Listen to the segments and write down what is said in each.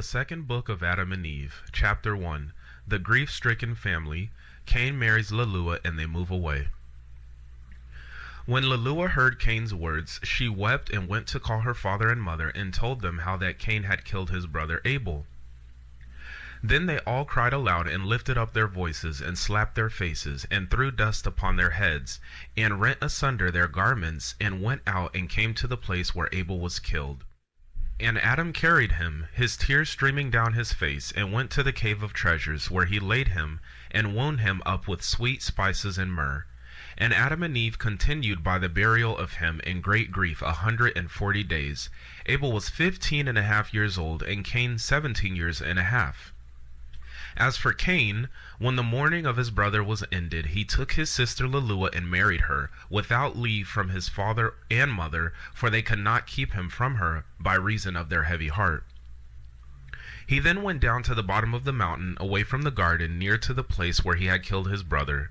second book of Adam and Eve, chapter 1. The grief-stricken family. Cain marries Lalua and they move away. When Lalua heard Cain's words, she wept and went to call her father and mother and told them how that Cain had killed his brother Abel. Then they all cried aloud and lifted up their voices and slapped their faces and threw dust upon their heads and rent asunder their garments and went out and came to the place where Abel was killed. And Adam carried him, his tears streaming down his face, and went to the cave of treasures, where he laid him, and wound him up with sweet spices and myrrh. And Adam and Eve continued by the burial of him in great grief 140 days. Abel was 15.5 years old, and Cain 17.5 years. As for Cain, when the mourning of his brother was ended, he took his sister Lalua and married her, without leave from his father and mother, for they could not keep him from her, by reason of their heavy heart. He then went down to the bottom of the mountain, away from the garden, near to the place where he had killed his brother.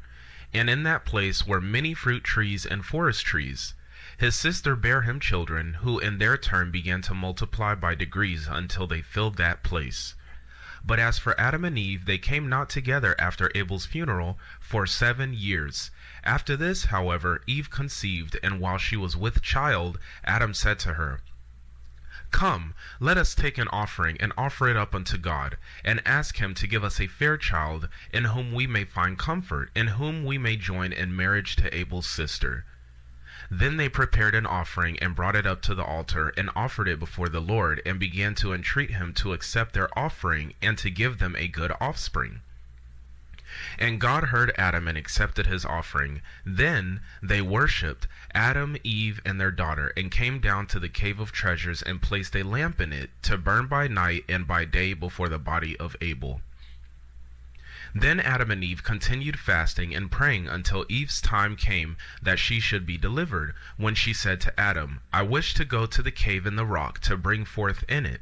And in that place were many fruit trees and forest trees. His sister bare him children, who in their turn began to multiply by degrees until they filled that place. But as for Adam and Eve, they came not together after Abel's funeral for 7 years. After this, however, Eve conceived, and while she was with child, Adam said to her, "Come, let us take an offering, and offer it up unto God, and ask him to give us a fair child, in whom we may find comfort, in whom we may join in marriage to Abel's sister." Then they prepared an offering, and brought it up to the altar, and offered it before the Lord, and began to entreat him to accept their offering, and to give them a good offspring. And God heard Adam and accepted his offering. Then they worshipped, Adam, Eve, and their daughter, and came down to the cave of treasures, and placed a lamp in it, to burn by night and by day before the body of Abel. Then Adam and Eve continued fasting and praying until Eve's time came that she should be delivered, when she said to Adam, "I wish to go to the cave in the rock to bring forth in it."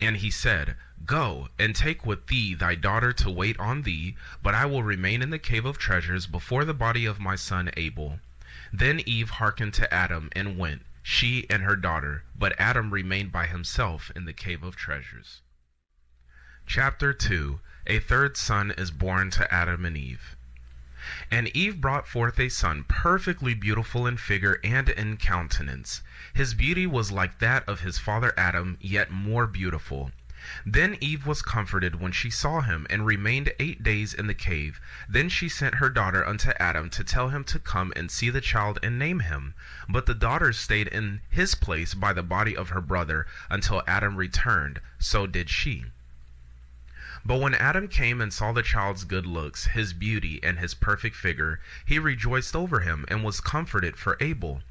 And he said, "Go, and take with thee thy daughter to wait on thee, but I will remain in the cave of treasures before the body of my son Abel." Then Eve hearkened to Adam and went, she and her daughter, but Adam remained by himself in the cave of treasures. Chapter 2. A third son is born to Adam and Eve. And Eve brought forth a son, perfectly beautiful in figure and in countenance. His beauty was like that of his father Adam, yet more beautiful. Then Eve was comforted when she saw him, and remained 8 days in the cave. Then she sent her daughter unto Adam to tell him to come and see the child and name him. But the daughter stayed in his place by the body of her brother until Adam returned. So did she. But when Adam came and saw the child's good looks, his beauty, and his perfect figure, he rejoiced over him, and was comforted for Abel.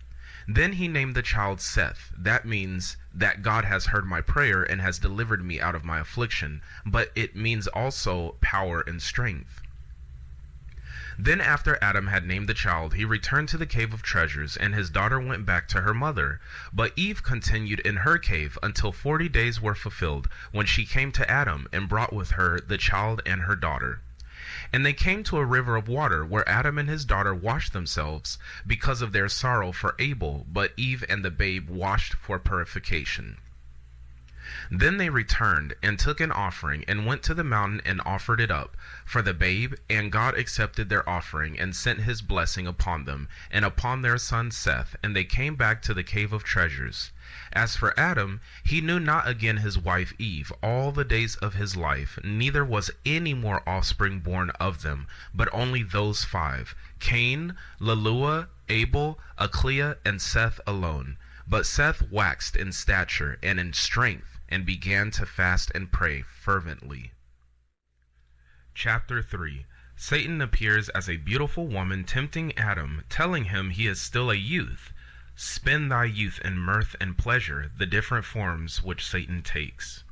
Then he named the child Seth. That means that God has heard my prayer and has delivered me out of my affliction, but it means also power and strength. Then after Adam had named the child, he returned to the cave of treasures, and his daughter went back to her mother. But Eve continued in her cave until 40 days were fulfilled, when she came to Adam, and brought with her the child and her daughter. And they came to a river of water, where Adam and his daughter washed themselves, because of their sorrow for Abel, but Eve and the babe washed for purification. Then they returned, and took an offering, and went to the mountain, and offered it up for the babe, and God accepted their offering, and sent his blessing upon them, and upon their son Seth, and they came back to the cave of treasures. As for Adam, he knew not again his wife Eve all the days of his life, neither was any more offspring born of them, but only those 5, Cain, Lalua, Abel, Aclea, and Seth alone. But Seth waxed in stature and in strength, and began to fast and pray fervently. Chapter 3. Satan appears as a beautiful woman tempting Adam, telling him he is still a youth. Spend thy youth in mirth and pleasure, the different forms which Satan takes.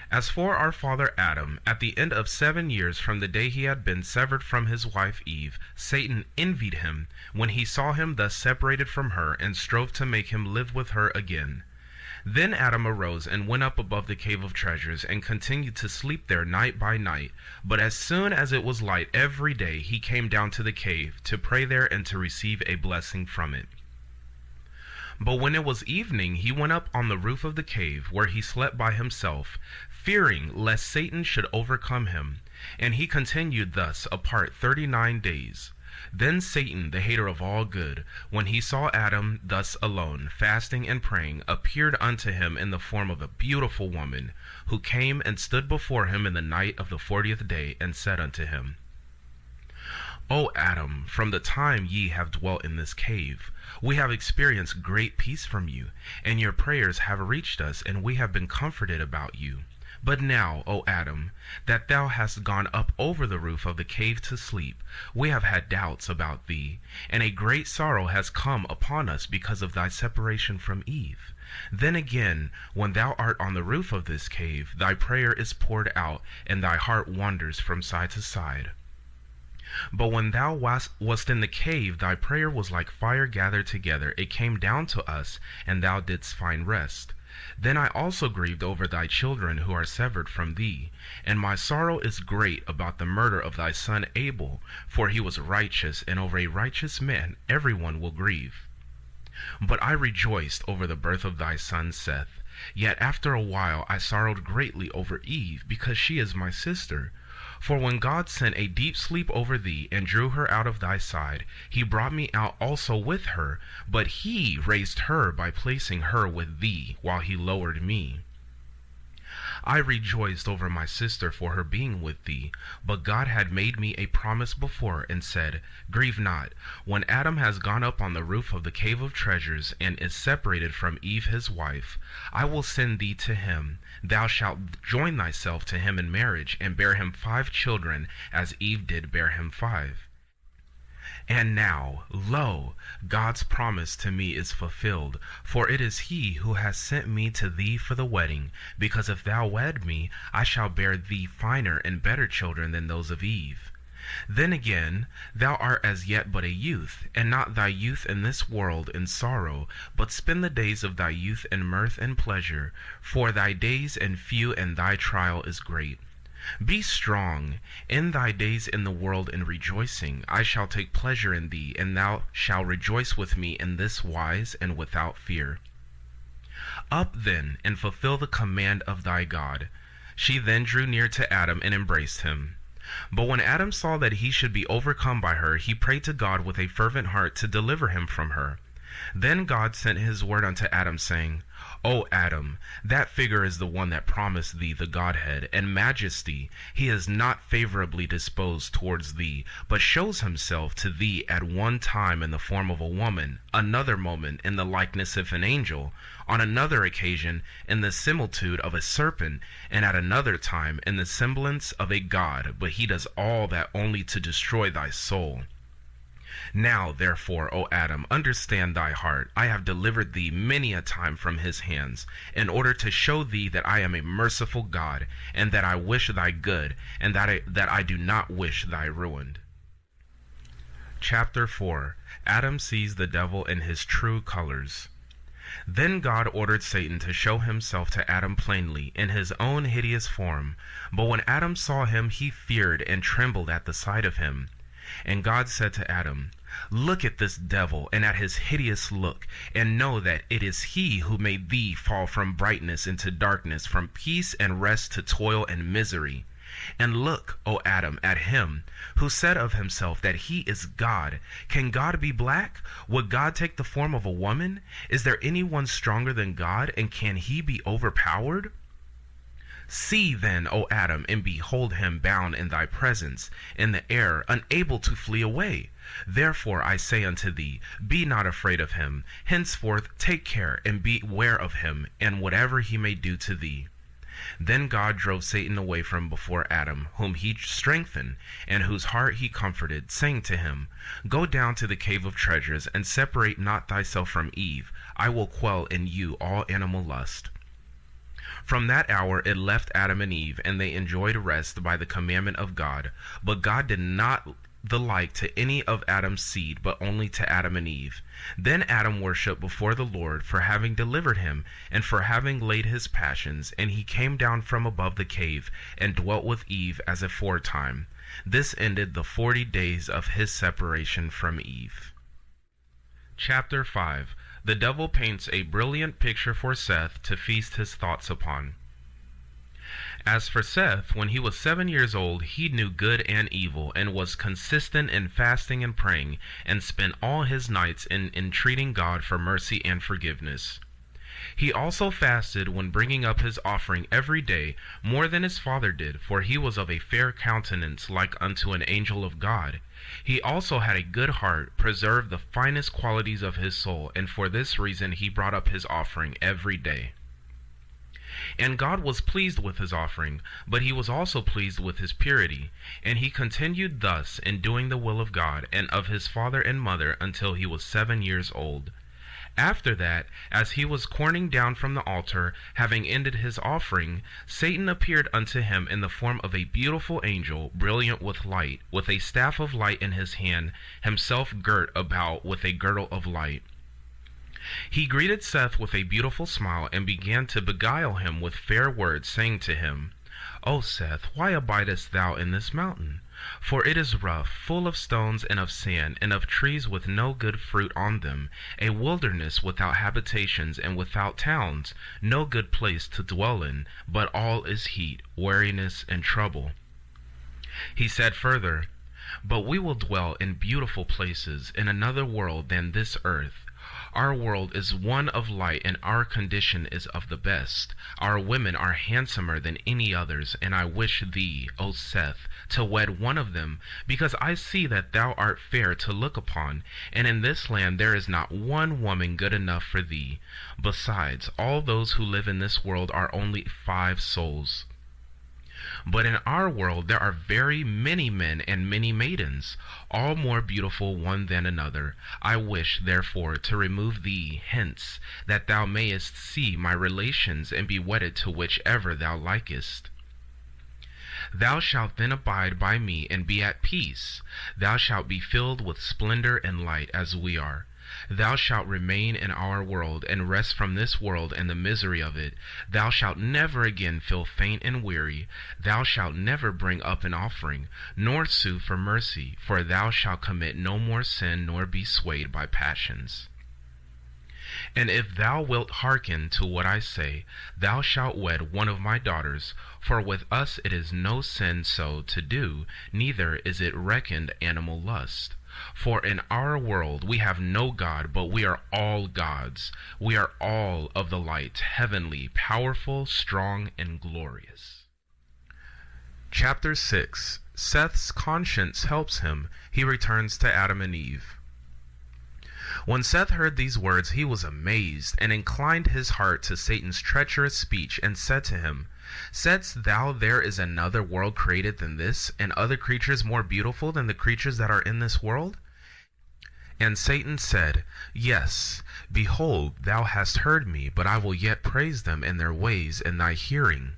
As for our father Adam, at the end of 7 years from the day he had been severed from his wife Eve, Satan envied him when he saw him thus separated from her, and strove to make him live with her again. Then Adam arose and went up above the cave of treasures, and continued to sleep there night by night. But as soon as it was light every day, he came down to the cave, to pray there and to receive a blessing from it. But when it was evening, he went up on the roof of the cave, where he slept by himself, fearing lest Satan should overcome him. And he continued thus apart 39 days. Then Satan, the hater of all good, when he saw Adam thus alone, fasting and praying, appeared unto him in the form of a beautiful woman, who came and stood before him in the night of the 40th day, and said unto him, O Adam, from the time ye have dwelt in this cave, we have experienced great peace from you, and your prayers have reached us, and we have been comforted about you. But now, O Adam, that thou hast gone up over the roof of the cave to sleep, we have had doubts about thee, and a great sorrow has come upon us because of thy separation from Eve. Then again, when thou art on the roof of this cave, thy prayer is poured out, and thy heart wanders from side to side. But when thou wast in the cave, thy prayer was like fire gathered together. It came down to us, and thou didst find rest. Then I also grieved over thy children who are severed from thee, and my sorrow is great about the murder of thy son Abel, for he was righteous, and over a righteous man everyone will grieve. But I rejoiced over the birth of thy son Seth. Yet after a while I sorrowed greatly over Eve, because she is my sister. For when God sent a deep sleep over thee, and drew her out of thy side, he brought me out also with her, but he raised her by placing her with thee, while he lowered me. I rejoiced over my sister for her being with thee, but God had made me a promise before, and said, Grieve not. When Adam has gone up on the roof of the cave of treasures, and is separated from Eve his wife, I will send thee to him. Thou shalt join thyself to him in marriage, and bear him 5 children, as Eve did bear him 5. And now, lo, God's promise to me is fulfilled, for it is he who has sent me to thee for the wedding, because if thou wed me, I shall bear thee finer and better children than those of Eve. Then again, thou art as yet but a youth, and not thy youth in this world in sorrow, but spend the days of thy youth in mirth and pleasure, for thy days and few, and thy trial is great. Be strong in thy days in the world in rejoicing. I shall take pleasure in thee, and thou shalt rejoice with me in this wise and without fear. Up then, and fulfill the command of thy God. She then drew near to Adam and embraced him. But when Adam saw that he should be overcome by her, he prayed to God with a fervent heart to deliver him from her. Then God sent his word unto Adam, saying, O Adam, that figure is the one that promised thee the Godhead and majesty. He is not favorably disposed towards thee, but shows himself to thee at one time in the form of a woman, another moment in the likeness of an angel, on another occasion in the similitude of a serpent, and at another time in the semblance of a god, but he does all that only to destroy thy soul. Now, therefore, O Adam, understand thy heart. I have delivered thee many a time from his hands, in order to show thee that I am a merciful God, and that I wish thy good, and that I do not wish thy ruin. Chapter 4. Adam sees the devil in his true colors. Then God ordered Satan to show himself to Adam plainly, in his own hideous form. But when Adam saw him, he feared and trembled at the sight of him. And God said to Adam, Look at this devil, and at his hideous look, and know that it is he who made thee fall from brightness into darkness, from peace and rest to toil and misery. And look, O Adam, at him, who said of himself that he is God. Can God be black? Would God take the form of a woman? Is there anyone stronger than God, and can he be overpowered? See then, O Adam, and behold him bound in thy presence, in the air, unable to flee away. Therefore I say unto thee, be not afraid of him. Henceforth take care, and beware of him, and whatever he may do to thee. Then God drove Satan away from before Adam, whom he strengthened, and whose heart he comforted, saying to him, Go down to the cave of treasures, and separate not thyself from Eve. I will quell in you all animal lust. From that hour it left Adam and Eve, and they enjoyed rest by the commandment of God. But God did not the like to any of Adam's seed, but only to Adam and Eve. Then Adam worshipped before the Lord for having delivered him, and for having laid his passions, and he came down from above the cave, and dwelt with Eve as aforetime. This ended the 40 days of his separation from Eve. Chapter 5. The devil paints a brilliant picture for Seth to feast his thoughts upon. As for Seth, when he was 7 years old, he knew good and evil, and was consistent in fasting and praying, and spent all his nights in entreating God for mercy and forgiveness. He also fasted when bringing up his offering every day, more than his father did, for he was of a fair countenance, like unto an angel of God. He also had a good heart, preserved the finest qualities of his soul, and for this reason he brought up his offering every day. And God was pleased with his offering, but he was also pleased with his purity. And he continued thus in doing the will of God and of his father and mother until he was 7 years old. After that, as he was coming down from the altar, having ended his offering, Satan appeared unto him in the form of a beautiful angel, brilliant with light, with a staff of light in his hand, himself girt about with a girdle of light. He greeted Seth with a beautiful smile, and began to beguile him with fair words, saying to him, O Seth, why abidest thou in this mountain? For it is rough, full of stones and of sand, and of trees with no good fruit on them, a wilderness without habitations and without towns, no good place to dwell in, but all is heat, weariness, and trouble. He said further, But we will dwell in beautiful places, in another world than this earth. Our world is one of light, and our condition is of the best. Our women are handsomer than any others, and I wish thee, O Seth, to wed one of them, because I see that thou art fair to look upon, and in this land there is not one woman good enough for thee. Besides, all those who live in this world are only 5 souls. But in our world there are very many men and many maidens, all more beautiful one than another. I wish, therefore, to remove thee hence, that thou mayest see my relations and be wedded to whichever thou likest. Thou shalt then abide by me and be at peace. Thou shalt be filled with splendor and light as we are. Thou shalt remain in our world, and rest from this world and the misery of it. Thou shalt never again feel faint and weary. Thou shalt never bring up an offering, nor sue for mercy, for thou shalt commit no more sin, nor be swayed by passions. And if thou wilt hearken to what I say, thou shalt wed one of my daughters, for with us it is no sin so to do, neither is it reckoned animal lust. For in our world we have no God, but we are all gods. We are all of the light, heavenly, powerful, strong, and glorious. Chapter 6. Seth's conscience helps him. He returns to Adam and Eve. When Seth heard these words, he was amazed, and inclined his heart to Satan's treacherous speech, and said to him, Saidst thou there is another world created than this, and other creatures more beautiful than the creatures that are in this world? And Satan said, Yes, behold, thou hast heard me, but I will yet praise them in their ways in thy hearing.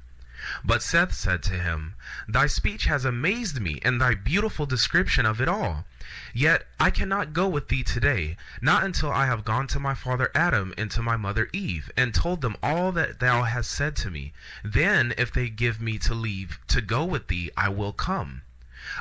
But Seth said to him, Thy speech has amazed me, and thy beautiful description of it all. Yet I cannot go with thee today, not until I have gone to my father Adam and to my mother Eve, and told them all that thou hast said to me. Then, if they give me to leave to go with thee, I will come.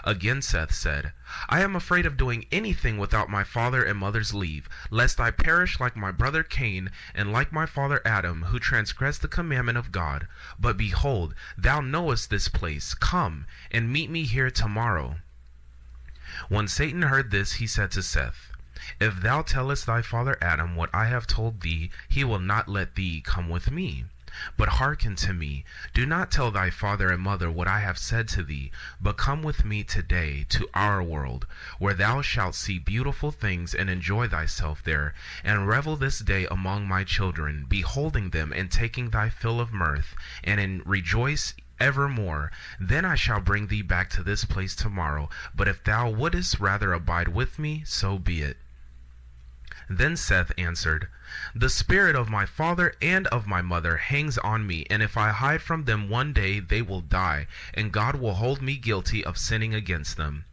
Again Seth said, I am afraid of doing anything without my father and mother's leave, lest I perish like my brother Cain, and like my father Adam, who transgressed the commandment of God. But behold, thou knowest this place. Come, and meet me here tomorrow. When Satan heard this, he said to Seth, If thou tellest thy father Adam what I have told thee, he will not let thee come with me. But hearken to me, do not tell thy father and mother what I have said to thee, but come with me today to our world, where thou shalt see beautiful things and enjoy thyself there, and revel this day among my children, beholding them and taking thy fill of mirth, and rejoice evermore. Then I shall bring thee back to this place tomorrow, but if thou wouldest rather abide with me, so be it. Then Seth answered, The spirit of my father and of my mother hangs on me, and if I hide from them one day, they will die, and God will hold me guilty of sinning against them.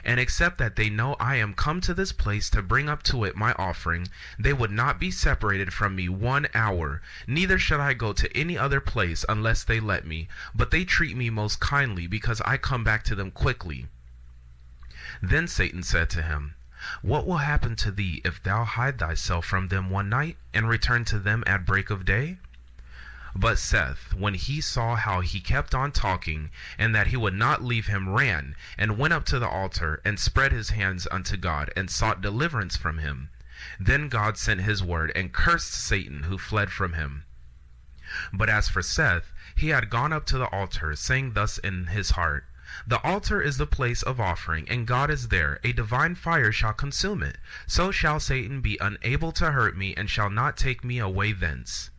And except that they know I am come to this place to bring up to it my offering, they would not be separated from me 1 hour. Neither should I go to any other place unless they let me, but they treat me most kindly, because I come back to them quickly. Then Satan said to him, What will happen to thee if thou hide thyself from them one night, and return to them at break of day? But Seth, when he saw how he kept on talking, and that he would not leave him, ran, and went up to the altar, and spread his hands unto God, and sought deliverance from him. Then God sent his word, and cursed Satan, who fled from him. But as for Seth, he had gone up to the altar, saying thus in his heart, The altar is the place of offering, and God is there. A divine fire shall consume it. So shall Satan be unable to hurt me, and shall not take me away thence.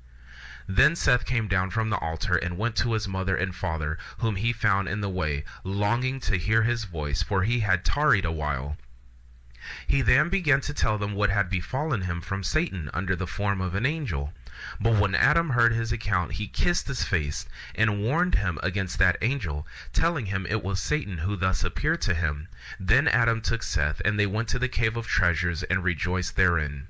Then Seth came down from the altar, and went to his mother and father, whom he found in the way, longing to hear his voice, for he had tarried a while. He then began to tell them what had befallen him from Satan under the form of an angel. But when Adam heard his account, he kissed his face, and warned him against that angel, telling him it was Satan who thus appeared to him. Then Adam took Seth, and they went to the cave of treasures, and rejoiced therein.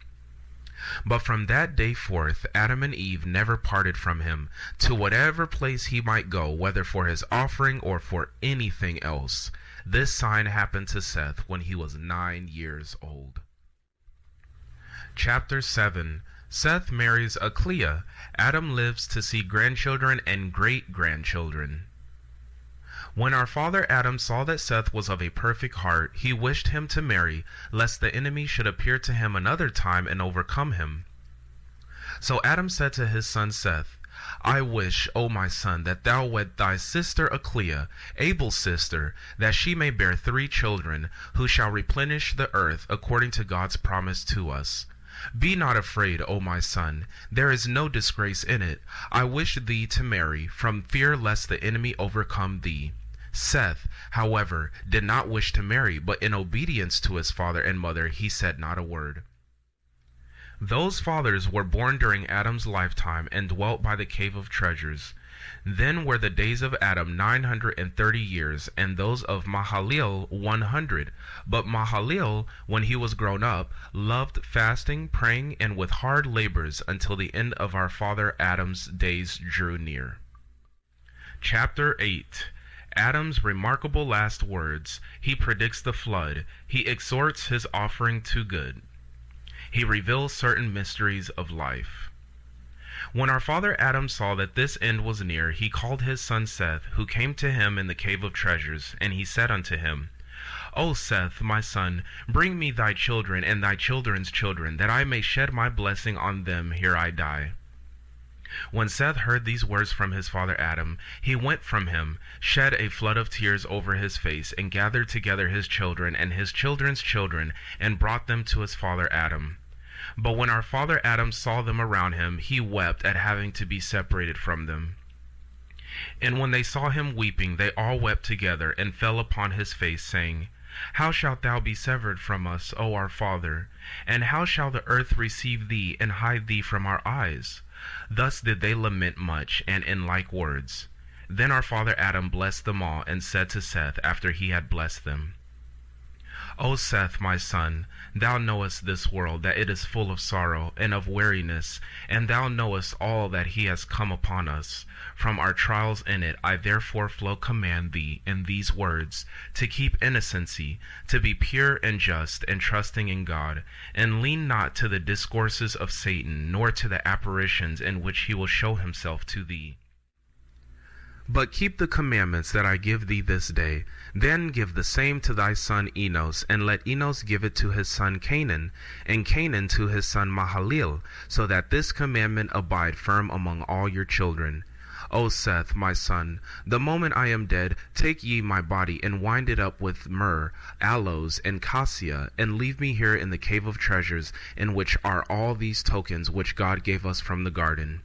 But from that day forth Adam and Eve never parted from him, to whatever place he might go, whether for his offering or for anything else. This sign happened to Seth when he was 9 years old. Chapter 7. Seth marries Aclea. Adam lives to see grandchildren and great-grandchildren. When our father Adam saw that Seth was of a perfect heart, he wished him to marry, lest the enemy should appear to him another time and overcome him. So Adam said to his son Seth, I wish, O my son, that thou wed thy sister Aclea, Abel's sister, that she may bear 3 children, who shall replenish the earth according to God's promise to us. Be not afraid, O my son, there is no disgrace in it. I wish thee to marry, from fear lest the enemy overcome thee. Seth, however, did not wish to marry, but in obedience to his father and mother he said not a word. Those fathers were born during Adam's lifetime, and dwelt by the cave of treasures. Then were the days of Adam 930 years, and those of Mahalalel 100. But Mahalalel, when he was grown up, loved fasting, praying, and with hard labors, until the end of our father Adam's days drew near. Chapter 8. Adam's remarkable last words. He predicts the flood. He exhorts his offering to good. He reveals certain mysteries of life. When our father Adam saw that this end was near, he called his son Seth, who came to him in the cave of treasures, and he said unto him, O Seth, my son, bring me thy children and thy children's children, that I may shed my blessing on them ere I die. When Seth heard these words from his father Adam, he went from him, shed a flood of tears over his face, and gathered together his children and his children's children, and brought them to his father Adam. But when our father Adam saw them around him, he wept at having to be separated from them. And when they saw him weeping, they all wept together, and fell upon his face, saying, How shalt thou be severed from us, O our father? And how shall the earth receive thee, and hide thee from our eyes? Thus did they lament much, and in like words. Then our father Adam blessed them all, and said to Seth, after he had blessed them, O Seth, my son, thou knowest this world, that it is full of sorrow and of weariness, and thou knowest all that he has come upon us. From our trials in it, I therefore flow command thee in these words, to keep innocency, to be pure and just, and trusting in God, and lean not to the discourses of Satan, nor to the apparitions in which he will show himself to thee. But keep the commandments that I give thee this day. Then give the same to thy son Enoch, and let Enoch give it to his son Canaan, and Canaan to his son Mahalalel, so that this commandment abide firm among all your children. O Seth, my son, the moment I am dead, take ye my body, and wind it up with myrrh, aloes, and cassia, and leave me here in the cave of treasures, in which are all these tokens which God gave us from the garden.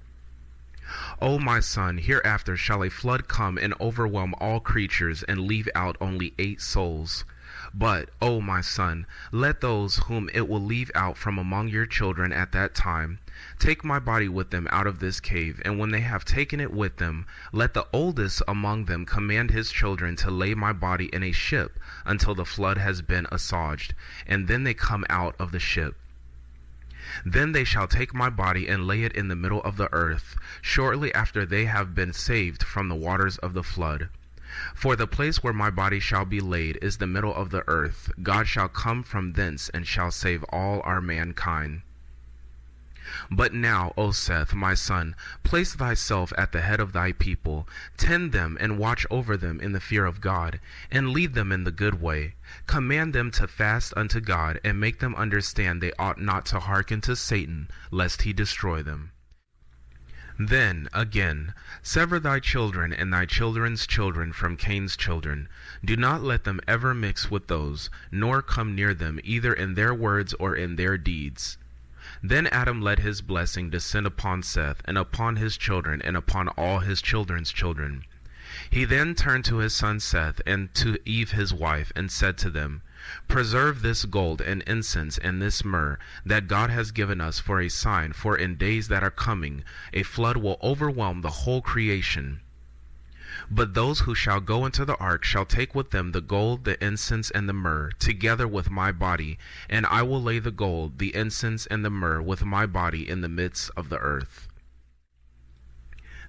O my son, hereafter shall a flood come and overwhelm all creatures, and leave out only 8 souls. But, O my son, let those whom it will leave out from among your children at that time take my body with them out of this cave, and when they have taken it with them, let the oldest among them command his children to lay my body in a ship until the flood has been assuaged, and then they come out of the ship. Then they shall take my body and lay it in the middle of the earth, shortly after they have been saved from the waters of the flood. For the place where my body shall be laid is the middle of the earth. God shall come from thence, and shall save all our mankind. But now, O Seth, my son, place thyself at the head of thy people, tend them and watch over them in the fear of God, and lead them in the good way. Command them to fast unto God, and make them understand they ought not to hearken to Satan, lest he destroy them. Then, again, sever thy children and thy children's children from Cain's children. Do not let them ever mix with those, nor come near them, either in their words or in their deeds. Then Adam let his blessing descend upon Seth, and upon his children, and upon all his children's children. He then turned to his son Seth, and to Eve his wife, and said to them, Preserve this gold and incense and this myrrh that God has given us for a sign, for in days that are coming a flood will overwhelm the whole creation. But those who shall go into the ark shall take with them the gold, the incense, and the myrrh, together with my body, and I will lay the gold, the incense, and the myrrh with my body in the midst of the earth.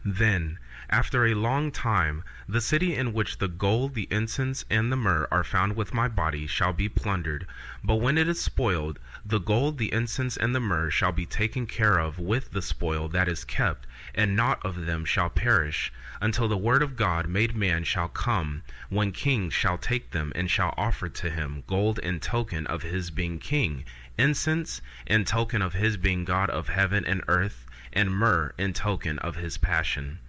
Then, after a long time, the city in which the gold, the incense, and the myrrh are found with my body shall be plundered. But when it is spoiled, the gold, the incense, and the myrrh shall be taken care of with the spoil that is kept, and naught of them shall perish, until the word of God made man shall come, when kings shall take them and shall offer to him gold in token of his being king, incense in token of his being God of heaven and earth, and myrrh in token of his passion.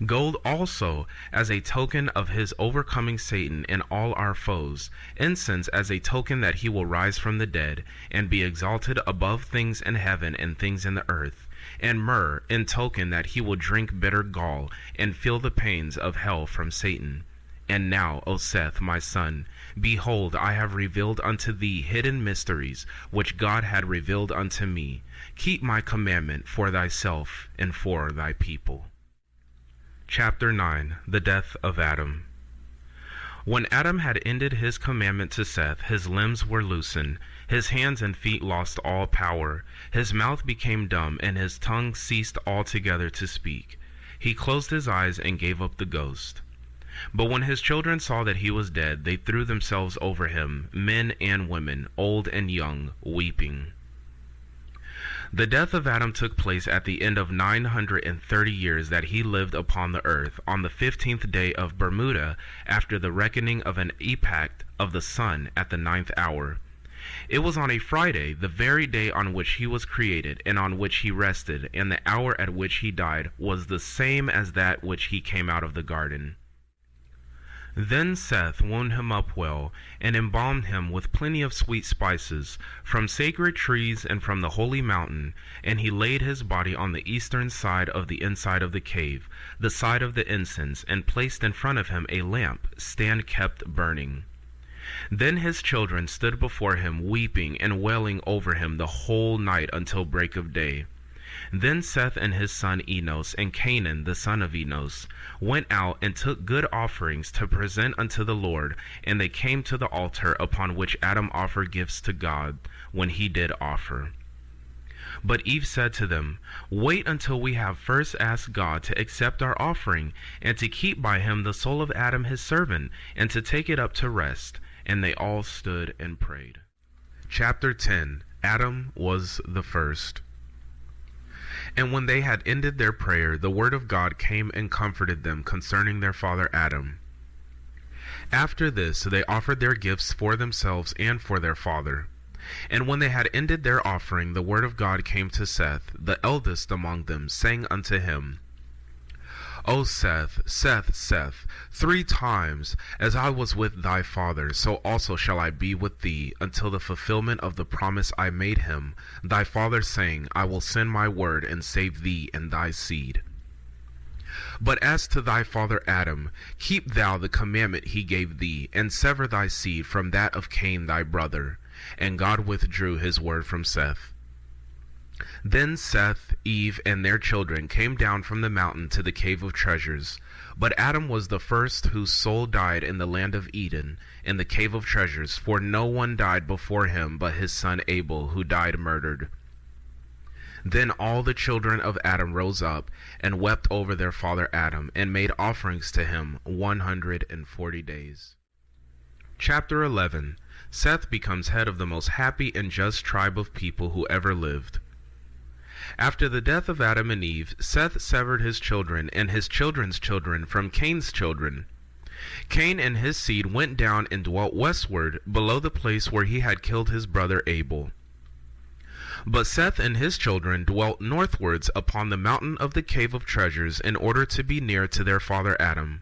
Gold also as a token of his overcoming Satan and all our foes, incense as a token that he will rise from the dead, and be exalted above things in heaven and things in the earth, and myrrh in token that he will drink bitter gall, and feel the pains of hell from Satan. And now, O Seth, my son, behold, I have revealed unto thee hidden mysteries, which God had revealed unto me. Keep my commandment for thyself and for thy people. Chapter 9. The Death of Adam. When Adam had ended his commandment to Seth, his limbs were loosened, his hands and feet lost all power, his mouth became dumb, and his tongue ceased altogether to speak. He closed his eyes and gave up the ghost. But when his children saw that he was dead, they threw themselves over him, men and women, old and young, weeping. The death of Adam took place at the end of 930 years that he lived upon the earth, on the 15th day of Bermuda, after the reckoning of an epoch of the sun at the 9th hour. It was on a Friday, the very day on which he was created, and on which he rested, and the hour at which he died was the same as that which he came out of the garden. Then Seth wound him up well, and embalmed him with plenty of sweet spices, from sacred trees and from the holy mountain, and he laid his body on the eastern side of the inside of the cave, the side of the incense, and placed in front of him a lamp, stand kept burning. Then his children stood before him, weeping and wailing over him the whole night until break of day. Then Seth and his son Enoch, and Canaan the son of Enoch, went out and took good offerings to present unto the Lord, and they came to the altar upon which Adam offered gifts to God, when he did offer. But Eve said to them, Wait until we have first asked God to accept our offering, and to keep by him the soul of Adam his servant, and to take it up to rest. And they all stood and prayed. Chapter 10. Adam was the first. And when they had ended their prayer, the word of God came and comforted them concerning their father Adam. After this they offered their gifts for themselves and for their father. And when they had ended their offering, the word of God came to Seth, the eldest among them, saying unto him, O Seth, Seth, Seth, 3 times as I was with thy father, so also shall I be with thee, until the fulfillment of the promise I made him, thy father, saying, I will send my word and save thee and thy seed. But as to thy father Adam, keep thou the commandment he gave thee, and sever thy seed from that of Cain thy brother. And God withdrew his word from Seth. Then Seth, Eve, and their children came down from the mountain to the cave of treasures. But Adam was the first whose soul died in the land of Eden, in the cave of treasures, for no one died before him but his son Abel, who died murdered. Then all the children of Adam rose up and wept over their father Adam, and made offerings to him 140 days. Chapter 11. Seth becomes head of the most happy and just tribe of people who ever lived. After the death of Adam and Eve, Seth severed his children and his children's children from Cain's children. Cain and his seed went down and dwelt westward, below the place where he had killed his brother Abel. But Seth and his children dwelt northwards upon the mountain of the cave of treasures, in order to be near to their father Adam.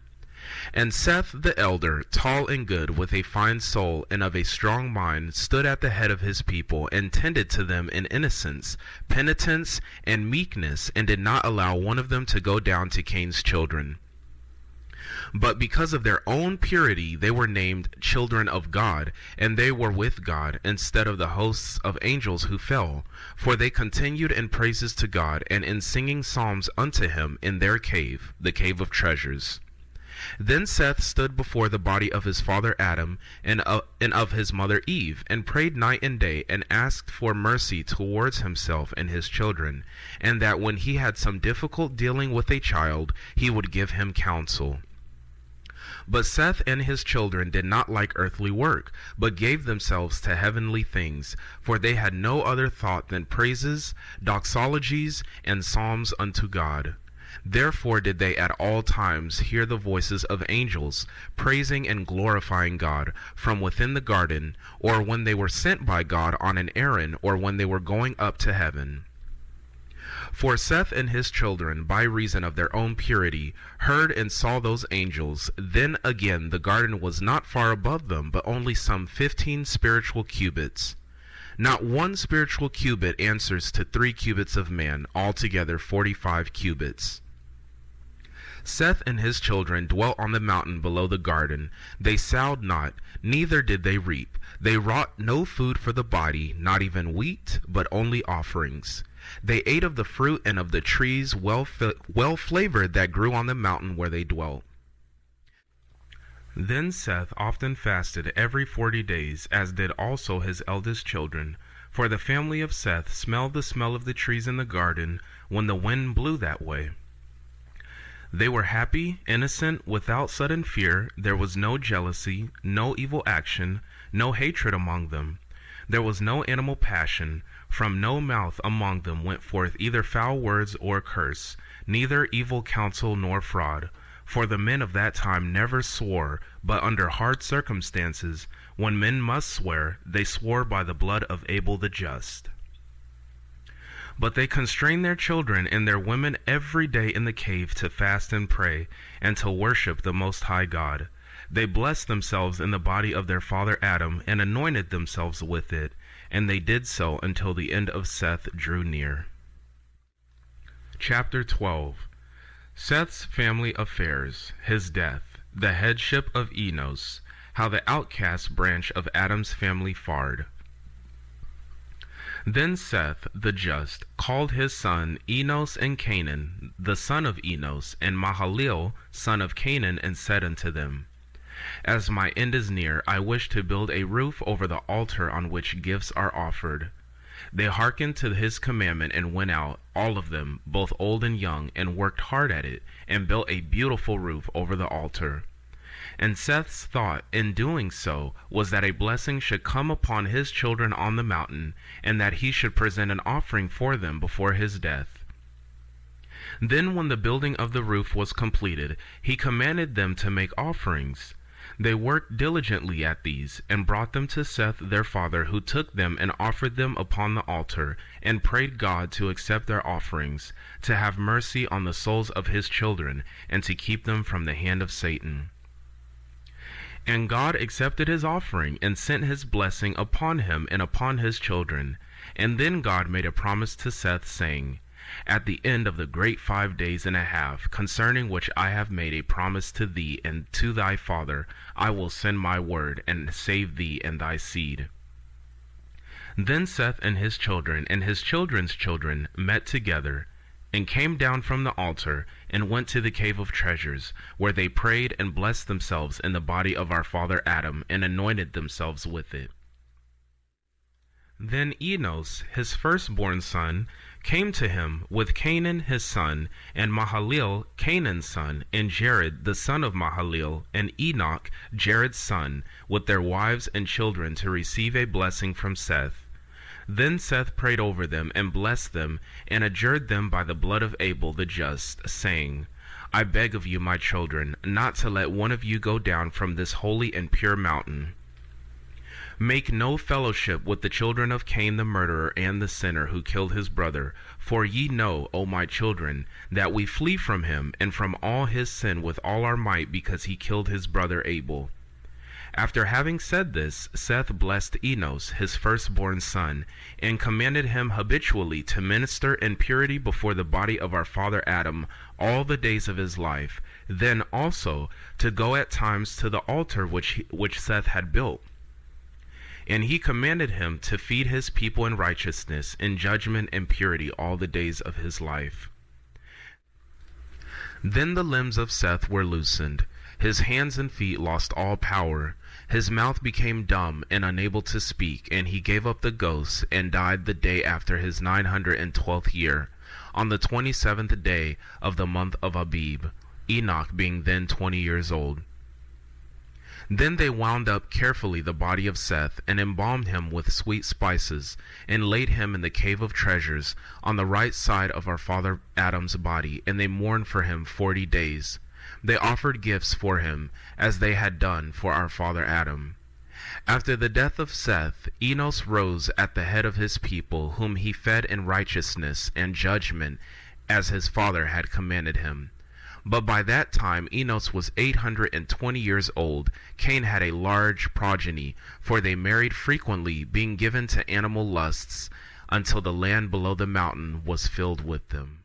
And Seth the elder, tall and good, with a fine soul and of a strong mind, stood at the head of his people, and tended to them in innocence, penitence, and meekness, and did not allow one of them to go down to Cain's children. But because of their own purity they were named children of God, and they were with God, instead of the hosts of angels who fell. For they continued in praises to God, and in singing psalms unto him in their cave, the cave of treasures. Then Seth stood before the body of his father Adam, and of his mother Eve, and prayed night and day, and asked for mercy towards himself and his children, and that when he had some difficult dealing with a child, he would give him counsel. But Seth and his children did not like earthly work, but gave themselves to heavenly things, for they had no other thought than praises, doxologies, and psalms unto God. Therefore did they at all times hear the voices of angels, praising and glorifying God, from within the garden, or when they were sent by God on an errand, or when they were going up to heaven. For Seth and his children, by reason of their own purity, heard and saw those angels. Then again the garden was not far above them, but only some 15 spiritual cubits. Not one spiritual cubit answers to 3 cubits of man, altogether 45 cubits. Seth and his children dwelt on the mountain below the garden. They sowed not, neither did they reap. They wrought no food for the body, not even wheat, but only offerings. They ate of the fruit and of the trees well flavored that grew on the mountain where they dwelt. Then Seth often fasted every 40 days, as did also his eldest children. For the family of Seth smelled the smell of the trees in the garden when the wind blew that way. They were happy, innocent, without sudden fear. There was no jealousy, no evil action, no hatred among them. There was no animal passion. From no mouth among them went forth either foul words or curse, neither evil counsel nor fraud. For the men of that time never swore, but under hard circumstances, when men must swear, they swore by the blood of Abel the just. But they constrained their children and their women every day in the cave to fast and pray, and to worship the Most High God. They blessed themselves in the body of their father Adam, and anointed themselves with it, and they did so until the end of Seth drew near. Chapter 12. Seth's family affairs, his death, the headship of Enoch, how the outcast branch of Adam's family fared. Then Seth, the just, called his son Enoch, and Canaan, the son of Enoch, and Mahalalel, son of Canaan, and said unto them, As my end is near, I wish to build a roof over the altar on which gifts are offered. They hearkened to his commandment, and went out, all of them, both old and young, and worked hard at it, and built a beautiful roof over the altar. And Seth's thought in doing so was that a blessing should come upon his children on the mountain, and that he should present an offering for them before his death. Then when the building of the roof was completed, he commanded them to make offerings. They worked diligently at these, and brought them to Seth their father, who took them and offered them upon the altar, and prayed God to accept their offerings, to have mercy on the souls of his children, and to keep them from the hand of Satan. And God accepted his offering, and sent his blessing upon him and upon his children. And then God made a promise to Seth, saying, At the end of the great 5 days and a half, concerning which I have made a promise to thee and to thy father, I will send my word, and save thee and thy seed. Then Seth and his children and his children's children met together, and came down from the altar, and went to the cave of treasures, where they prayed and blessed themselves in the body of our father Adam, and anointed themselves with it. Then Enos, his firstborn son, came to him with Canaan his son, and Mahalalel Canaan's son, and Jared the son of Mahalalel, and Enoch Jared's son, with their wives and children, to receive a blessing from Seth. Then Seth prayed over them, and blessed them, and adjured them by the blood of Abel the just, saying, I beg of you, my children, not to let one of you go down from this holy and pure mountain. Make no fellowship with the children of Cain the murderer and the sinner who killed his brother, for ye know, O my children, that we flee from him and from all his sin with all our might, because he killed his brother Abel. After having said this, Seth blessed Enos, his firstborn son, and commanded him habitually to minister in purity before the body of our father Adam all the days of his life, then also to go at times to the altar which Seth had built. And he commanded him to feed his people in righteousness, in judgment and purity all the days of his life. Then the limbs of Seth were loosened. His hands and feet lost all power. His mouth became dumb and unable to speak, and he gave up the ghost and died the day after his 912th year, on the 27th day of the month of Abib, Enoch being then 20 years old. Then they wound up carefully the body of Seth, and embalmed him with sweet spices, and laid him in the cave of treasures, on the right side of our father Adam's body, and they mourned for him 40 days. They offered gifts for him, as they had done for our father Adam. After the death of Seth, Enos rose at the head of his people, whom he fed in righteousness and judgment, as his father had commanded him. But by that time Enos was 820 years old. Cain had a large progeny, for they married frequently, being given to animal lusts, until the land below the mountain was filled with them.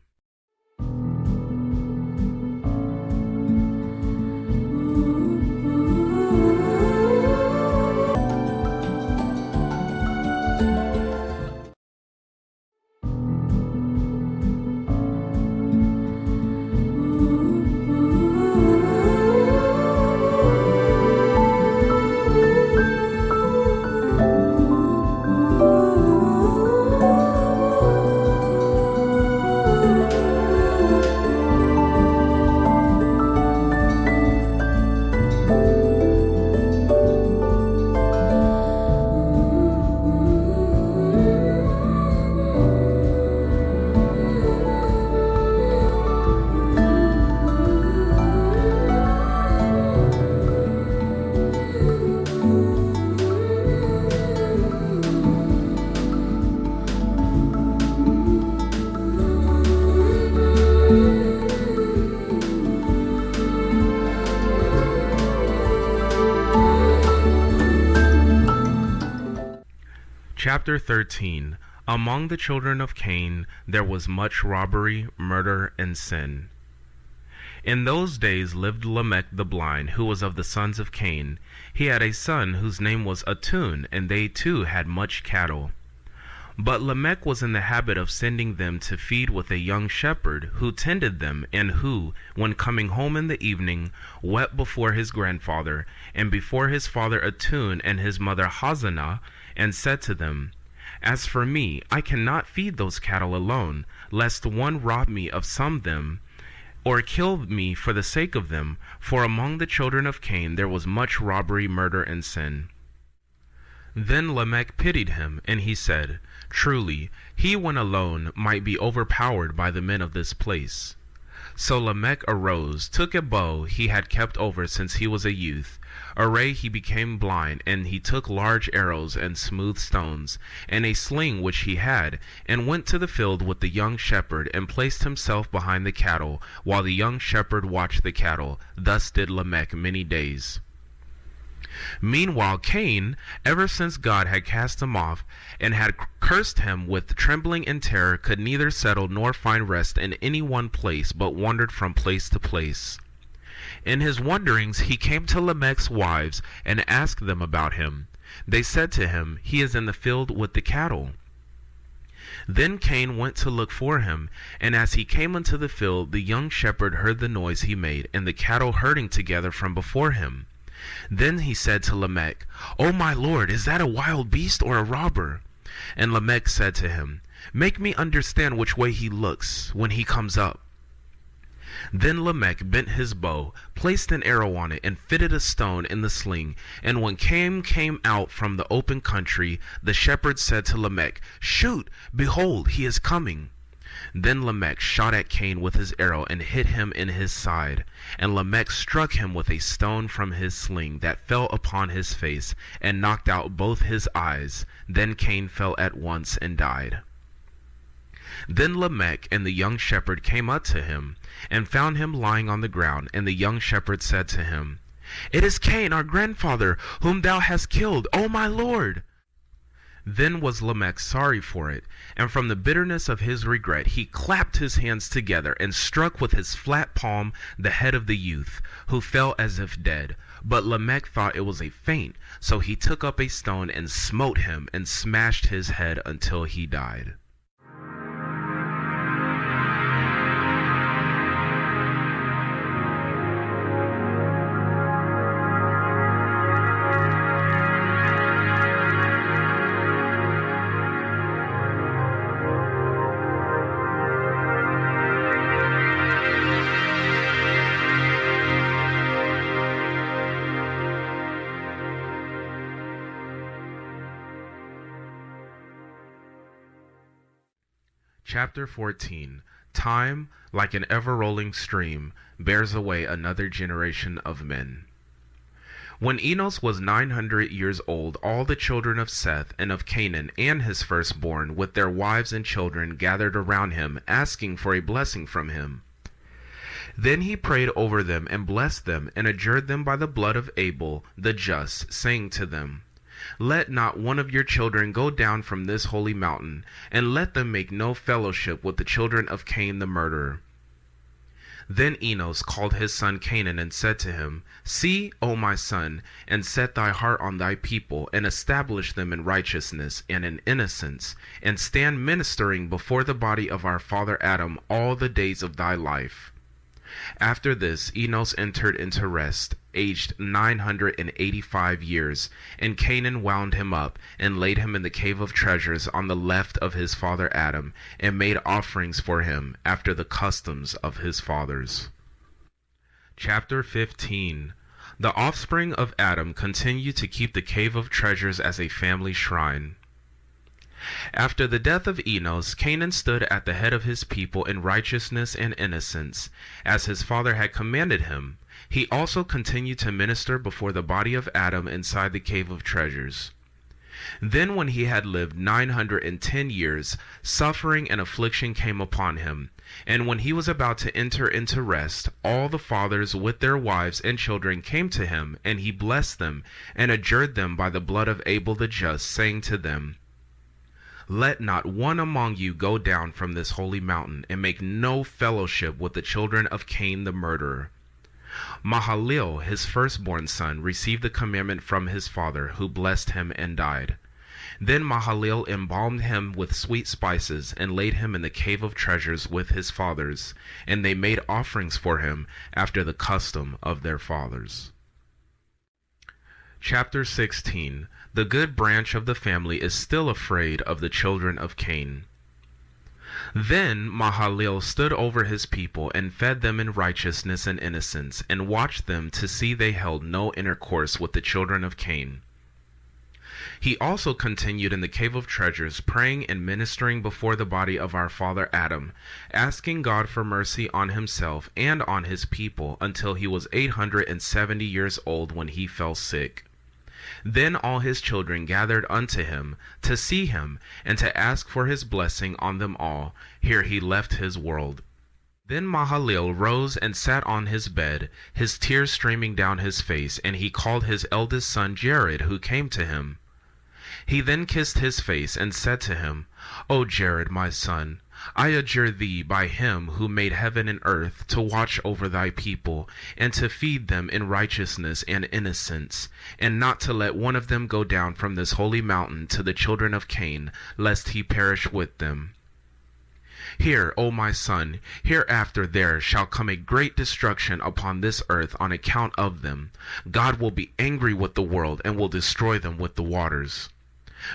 Chapter 13. Among the children of Cain there was much robbery, murder, and sin. In those days lived Lamech the blind, who was of the sons of Cain. He had a son whose name was Atun, and they too had much cattle. But Lamech was in the habit of sending them to feed with a young shepherd, who tended them, and who, when coming home in the evening, wept before his grandfather, and before his father Atun and his mother Hazanah, and said to them, As for me, I cannot feed those cattle alone, lest one rob me of some of them, or kill me for the sake of them, for among the children of Cain there was much robbery, murder, and sin. Then Lamech pitied him, and he said, Truly, he when alone might be overpowered by the men of this place. So Lamech arose, took a bow he had kept over since he was a youth. Array he became blind, and he took large arrows and smooth stones, and a sling which he had, and went to the field with the young shepherd, and placed himself behind the cattle, while the young shepherd watched the cattle. Thus did Lamech many days. Meanwhile Cain, ever since God had cast him off, and had cursed him with trembling and terror, could neither settle nor find rest in any one place, but wandered from place to place. In his wanderings he came to Lamech's wives, and asked them about him. They said to him, He is in the field with the cattle. Then Cain went to look for him, and as he came into the field, the young shepherd heard the noise he made, and the cattle herding together from before him. Then he said to Lamech, O my lord, is that a wild beast or a robber? And Lamech said to him, Make me understand which way he looks when he comes up. Then Lamech bent his bow, placed an arrow on it, and fitted a stone in the sling. And when Cain came out from the open country, the shepherd said to Lamech, Shoot, behold, he is coming. Then Lamech shot at Cain with his arrow and hit him in his side. And Lamech struck him with a stone from his sling that fell upon his face and knocked out both his eyes. Then Cain fell at once and died. Then Lamech and the young shepherd came up to him, and found him lying on the ground. And the young shepherd said to him, It is Cain, our grandfather, whom thou hast killed, O my lord. Then was Lamech sorry for it, and from the bitterness of his regret he clapped his hands together, and struck with his flat palm the head of the youth, who fell as if dead. But Lamech thought it was a feint, so he took up a stone and smote him, and smashed his head until he died. Chapter 14. Time, like an ever-rolling stream, bears away another generation of men. When Enoch was 900 years old, all the children of Seth and of Canaan and his firstborn with their wives and children gathered around him, asking for a blessing from him. Then he prayed over them and blessed them, and adjured them by the blood of Abel the just, saying to them, Let not one of your children go down from this holy mountain, and let them make no fellowship with the children of Cain the murderer. Then Enoch called his son Canaan, and said to him, See, O my son, and set thy heart on thy people, and establish them in righteousness and in innocence, and stand ministering before the body of our father Adam all the days of thy life. After this Enoch entered into rest, aged 985 years, and Canaan wound him up, and laid him in the cave of treasures on the left of his father Adam, and made offerings for him after the customs of his fathers. Chapter 15. The offspring of Adam continue to keep the cave of treasures as a family shrine. After the death of Enoch, Canaan stood at the head of his people in righteousness and innocence, as his father had commanded him. He also continued to minister before the body of Adam inside the cave of treasures. Then when he had lived 910 years, suffering and affliction came upon him. And when he was about to enter into rest, all the fathers with their wives and children came to him, and he blessed them, and adjured them by the blood of Abel the just, saying to them, Let not one among you go down from this holy mountain, and make no fellowship with the children of Cain the murderer. Mahalalel, his firstborn son, received the commandment from his father, who blessed him and died. Then Mahalalel embalmed him with sweet spices, and laid him in the cave of treasures with his fathers, and they made offerings for him after the custom of their fathers. Chapter 16. The good branch of the family is still afraid of the children of Cain. Then Mahalalel stood over his people, and fed them in righteousness and innocence, and watched them to see they held no intercourse with the children of Cain. He also continued in the cave of treasures, praying and ministering before the body of our father Adam, asking God for mercy on himself and on his people, until he was 870 years old when he fell sick. Then all his children gathered unto him to see him, and to ask for his blessing on them all. Here he left his world. Then Mahalalel rose and sat on his bed, his tears streaming down his face, and he called his eldest son Jared, who came to him. He then kissed his face, and said to him, O Jared, my son, I adjure thee by him who made heaven and earth, to watch over thy people, and to feed them in righteousness and innocence, and not to let one of them go down from this holy mountain to the children of Cain, lest he perish with them. Hear, O my son, hereafter there shall come a great destruction upon this earth on account of them. God will be angry with the world, and will destroy them with the waters.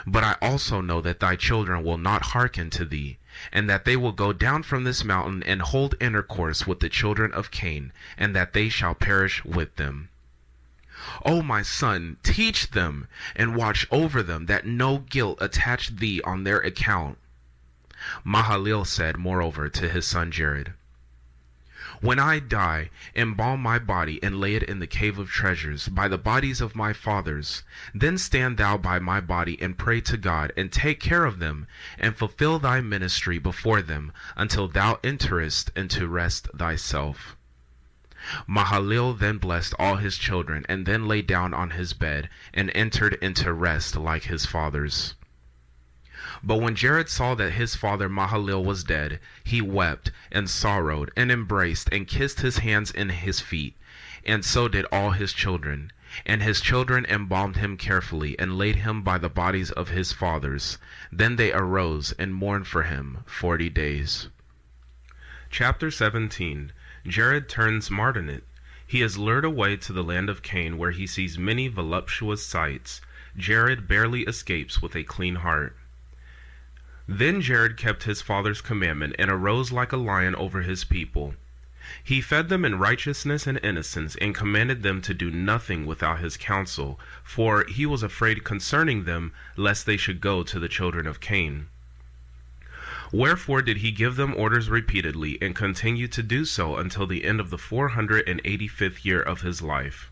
But I also know that thy children will not hearken to thee, and that they will go down from this mountain and hold intercourse with the children of Cain, and that they shall perish with them. O my son, teach them, and watch over them, that no guilt attach thee on their account. Mahalalel said moreover to his son Jared, When I die, embalm my body, and lay it in the cave of treasures, by the bodies of my fathers. Then stand thou by my body, and pray to God, and take care of them, and fulfill thy ministry before them, until thou enterest into rest thyself. Mahalalel then blessed all his children, and then lay down on his bed, and entered into rest like his fathers. But when Jared saw that his father Mahalalel was dead, he wept, and sorrowed, and embraced, and kissed his hands and his feet, and so did all his children. And his children embalmed him carefully, and laid him by the bodies of his fathers. Then they arose and mourned for him 40 days. Chapter 17. Jared turns Mardonite. He is lured away to the land of Cain, where he sees many voluptuous sights. Jared barely escapes with a clean heart. Then Jared kept his father's commandment, and arose like a lion over his people. He fed them in righteousness and innocence, and commanded them to do nothing without his counsel, for he was afraid concerning them, lest they should go to the children of Cain. Wherefore did he give them orders repeatedly, and continued to do so until the end of the 485th year of his life.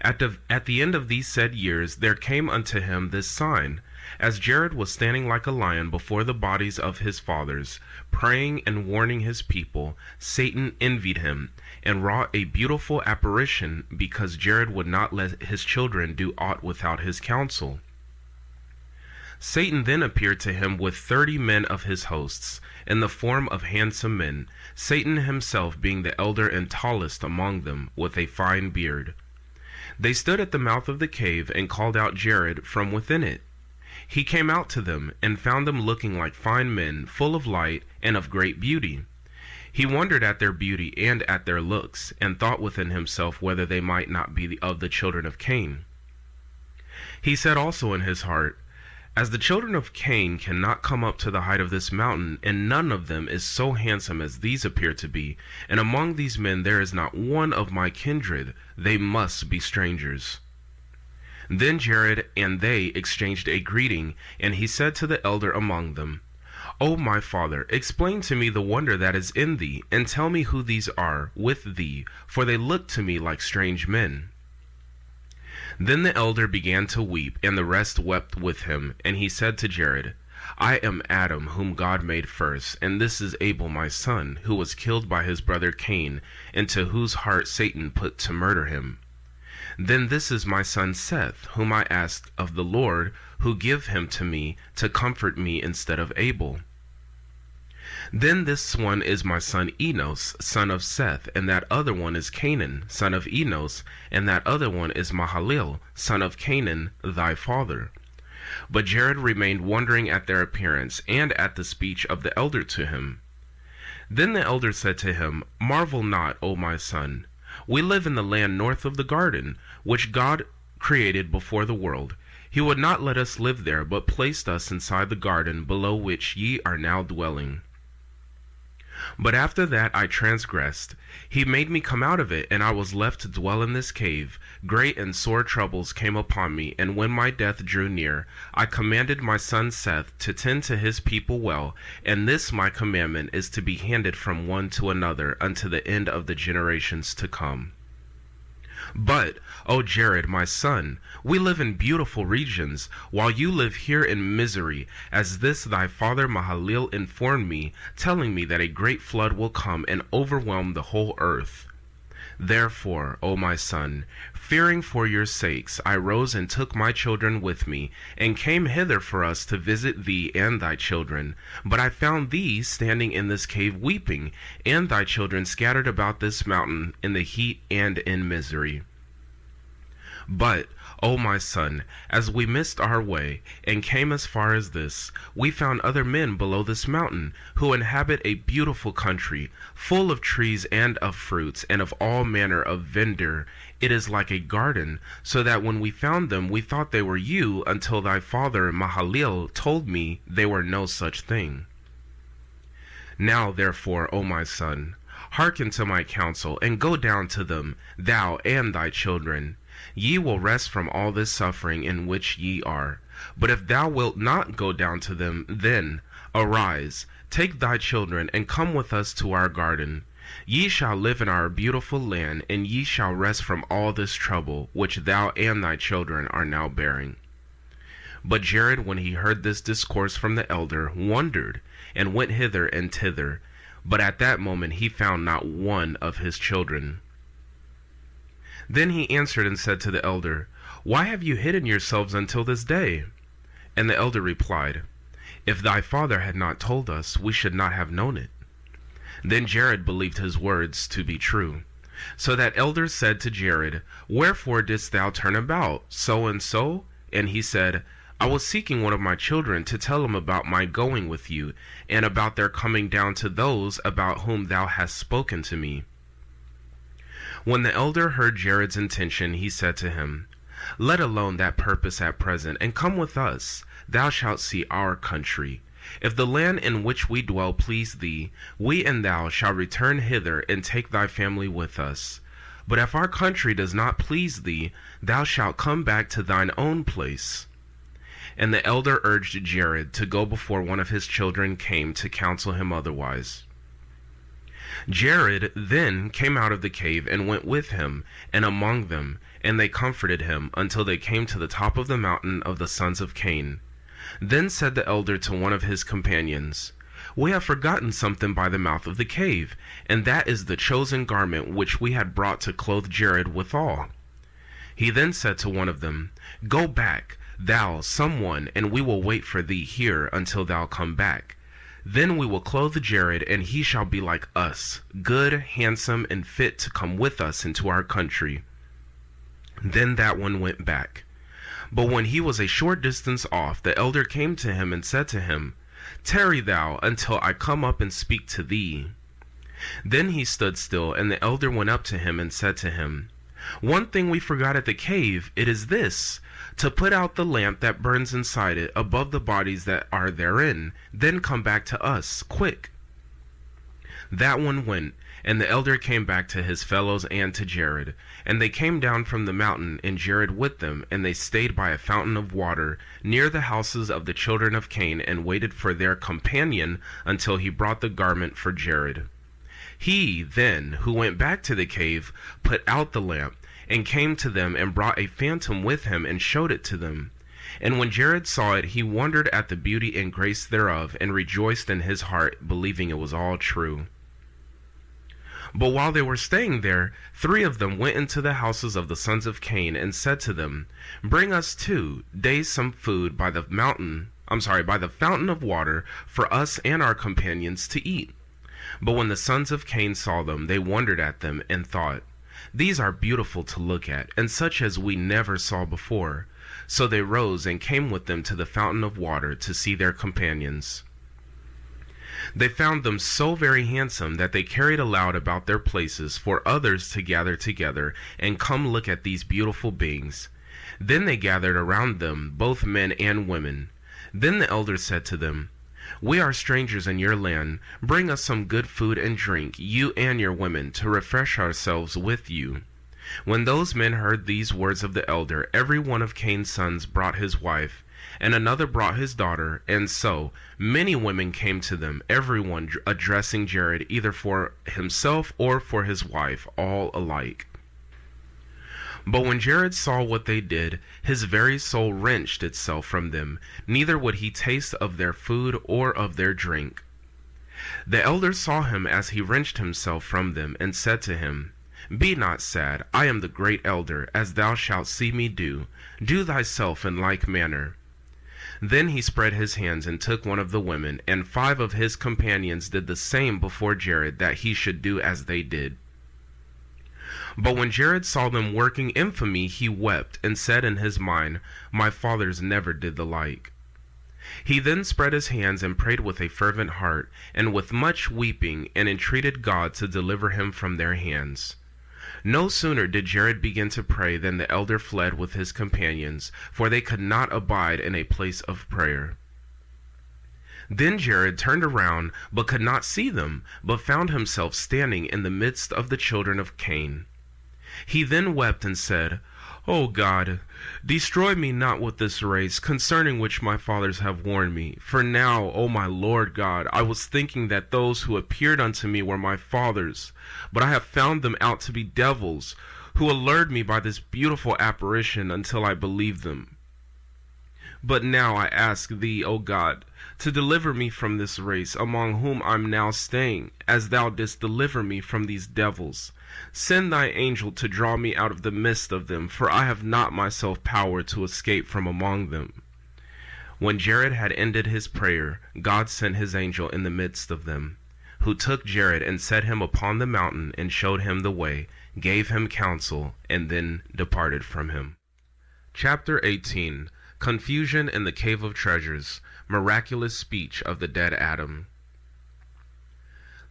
At the end of these said years there came unto him this sign. As Jared was standing like a lion before the bodies of his fathers, praying and warning his people, Satan envied him, and wrought a beautiful apparition, because Jared would not let his children do aught without his counsel. Satan then appeared to him with 30 men of his hosts, in the form of handsome men, Satan himself being the elder and tallest among them, with a fine beard. They stood at the mouth of the cave, and called out Jared from within it. He came out to them, and found them looking like fine men, full of light, and of great beauty. He wondered at their beauty and at their looks, and thought within himself whether they might not be of the children of Cain. He said also in his heart, As the children of Cain cannot come up to the height of this mountain, and none of them is so handsome as these appear to be, and among these men there is not one of my kindred, they must be strangers. Then Jared and they exchanged a greeting, and he said to the elder among them, O my father, explain to me the wonder that is in thee, and tell me who these are with thee, for they look to me like strange men. Then the elder began to weep, and the rest wept with him, and he said to Jared, I am Adam, whom God made first, and this is Abel my son, who was killed by his brother Cain, into whose heart Satan put to murder him. Then this is my son Seth, whom I asked of the Lord, who give him to me, to comfort me instead of Abel. Then this one is my son Enos, son of Seth, and that other one is Canaan, son of Enos, and that other one is Mahalalel, son of Canaan, thy father. But Jared remained wondering at their appearance, and at the speech of the elder to him. Then the elder said to him, Marvel not, O my son. We live in the land north of the garden, which God created before the world. He would not let us live there, but placed us inside the garden below which ye are now dwelling. But after that I transgressed. He made me come out of it, and I was left to dwell in this cave. Great and sore troubles came upon me, and when my death drew near, I commanded my son Seth to tend to his people well, and this my commandment is to be handed from one to another unto the end of the generations to come. But, O Jared, my son, we live in beautiful regions, while you live here in misery, as this thy father Mahalalel informed me, telling me that a great flood will come and overwhelm the whole earth. Therefore, O my son, fearing for your sakes, I rose and took my children with me, and came hither for us to visit thee and thy children. But I found thee standing in this cave weeping, and thy children scattered about this mountain in the heat and in misery. But, O my son, as we missed our way, and came as far as this, we found other men below this mountain, who inhabit a beautiful country, full of trees and of fruits, and of all manner of verdure. It is like a garden, so that when we found them we thought they were you, until thy father Mahalil told me they were no such thing. Now therefore, O my son, hearken to my counsel, and go down to them, thou and thy children. Ye will rest from all this suffering in which ye are. But if thou wilt not go down to them, then arise, take thy children, and come with us to our garden. Ye shall live in our beautiful land, and ye shall rest from all this trouble which thou and thy children are now bearing. But Jared, when he heard this discourse from the elder, wondered, and went hither and thither. But at that moment he found not one of his children. Then he answered and said to the elder, Why have you hidden yourselves until this day? And the elder replied, If thy father had not told us, we should not have known it. Then Jared believed his words to be true. So that elder said to Jared, Wherefore didst thou turn about, so and so? And he said, I was seeking one of my children to tell him about my going with you, and about their coming down to those about whom thou hast spoken to me. When the elder heard Jared's intention, he said to him, Let alone that purpose at present, and come with us. Thou shalt see our country. If the land in which we dwell please thee, we and thou shall return hither, and take thy family with us. But if our country does not please thee, thou shalt come back to thine own place. And the elder urged Jared to go before one of his children came to counsel him otherwise. Jared then came out of the cave and went with him and among them, and they comforted him until they came to the top of the mountain of the sons of Cain. Then said the elder to one of his companions, We have forgotten something by the mouth of the cave, and that is the chosen garment which we had brought to clothe Jared withal. He then said to one of them, Go back, thou, someone, and we will wait for thee here until thou come back. Then we will clothe Jared, and he shall be like us, good, handsome, and fit to come with us into our country. Then that one went back. But when he was a short distance off, the elder came to him and said to him, Tarry thou until I come up and speak to thee. Then he stood still, and the elder went up to him and said to him, One thing we forgot at the cave, it is this, to put out the lamp that burns inside it above the bodies that are therein, then come back to us, quick. That one went, and the elder came back to his fellows and to Jared. And they came down from the mountain, and Jared with them, and they stayed by a fountain of water near the houses of the children of Cain, and waited for their companion until he brought the garment for Jared. He then, who went back to the cave, put out the lamp, and came to them, and brought a phantom with him, and showed it to them. And when Jared saw it, he wondered at the beauty and grace thereof, and rejoiced in his heart, believing it was all true. But while they were staying there, 3 of them went into the houses of the sons of Cain, and said to them, Bring us 2 days some food by the fountain of water, for us and our companions to eat. But when the sons of Cain saw them, they wondered at them, and thought, These are beautiful to look at, and such as we never saw before. So they rose and came with them to the fountain of water to see their companions. They found them so very handsome that they carried aloud about their places for others to gather together and come look at these beautiful beings. Then they gathered around them, both men and women. Then the elder said to them, We are strangers in your land. Bring us some good food and drink, you and your women, to refresh ourselves with you. When those men heard these words of the elder, every one of Cain's sons brought his wife, and another brought his daughter, and so many women came to them, every one addressing Jared either for himself or for his wife, all alike. But when Jared saw what they did, his very soul wrenched itself from them, neither would he taste of their food or of their drink. The elder saw him as he wrenched himself from them, and said to him, Be not sad, I am the great elder, as thou shalt see me do. Do thyself in like manner. Then he spread his hands and took one of the women, and 5 of his companions did the same before Jared, that he should do as they did. But when Jared saw them working infamy, he wept, and said in his mind, My fathers never did the like. He then spread his hands and prayed with a fervent heart, and with much weeping, and entreated God to deliver him from their hands. No sooner did Jared begin to pray than the elder fled with his companions, for they could not abide in a place of prayer. Then Jared turned around, but could not see them, but found himself standing in the midst of the children of Cain. He then wept and said, O God, destroy me not with this race, concerning which my fathers have warned me. For now, O my Lord God, I was thinking that those who appeared unto me were my fathers, but I have found them out to be devils, who allured me by this beautiful apparition until I believed them. But now I ask thee, O God, to deliver me from this race, among whom I am now staying, as thou didst deliver me from these devils. Send thy angel to draw me out of the midst of them, for I have not myself power to escape from among them. When Jared had ended his prayer, God sent his angel in the midst of them, who took Jared and set him upon the mountain, and showed him the way, gave him counsel, and then departed from him. Chapter 18. Confusion in the Cave of Treasures. Miraculous speech of the dead Adam.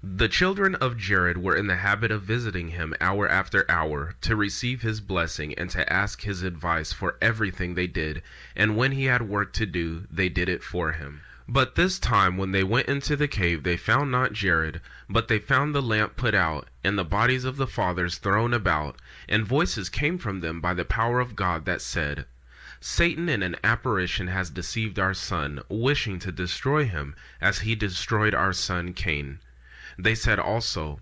The children of Jared were in the habit of visiting him hour after hour, to receive his blessing and to ask his advice for everything they did, and when he had work to do, they did it for him. But this time when they went into the cave, they found not Jared, but they found the lamp put out, and the bodies of the fathers thrown about, and voices came from them by the power of God that said, Satan in an apparition has deceived our son, wishing to destroy him, as he destroyed our son Cain. They said also,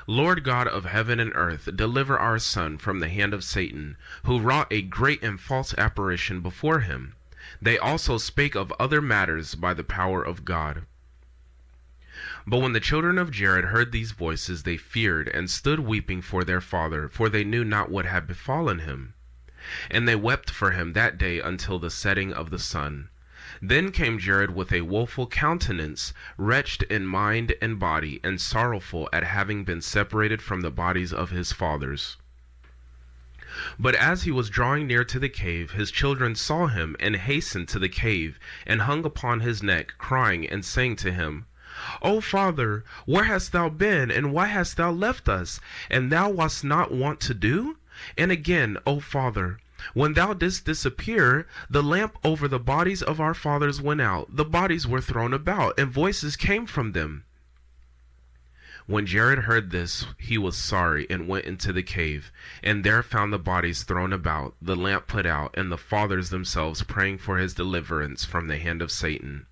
Lord God of heaven and earth, deliver our son from the hand of Satan, who wrought a great and false apparition before him. They also spake of other matters by the power of God. But when the children of Jared heard these voices, they feared, and stood weeping for their father, for they knew not what had befallen him. And they wept for him that day until the setting of the sun. Then came Jared with a woeful countenance, wretched in mind and body, and sorrowful at having been separated from the bodies of his fathers. But as he was drawing near to the cave, his children saw him, and hastened to the cave, and hung upon his neck, crying and saying to him, O Father, where hast thou been, and why hast thou left us, and thou wast not wont to do? And again, O Father, when thou didst disappear, the lamp over the bodies of our fathers went out, the bodies were thrown about, and voices came from them. When Jared heard this, he was sorry, and went into the cave, and there found the bodies thrown about, the lamp put out, and the fathers themselves praying for his deliverance from the hand of Satan.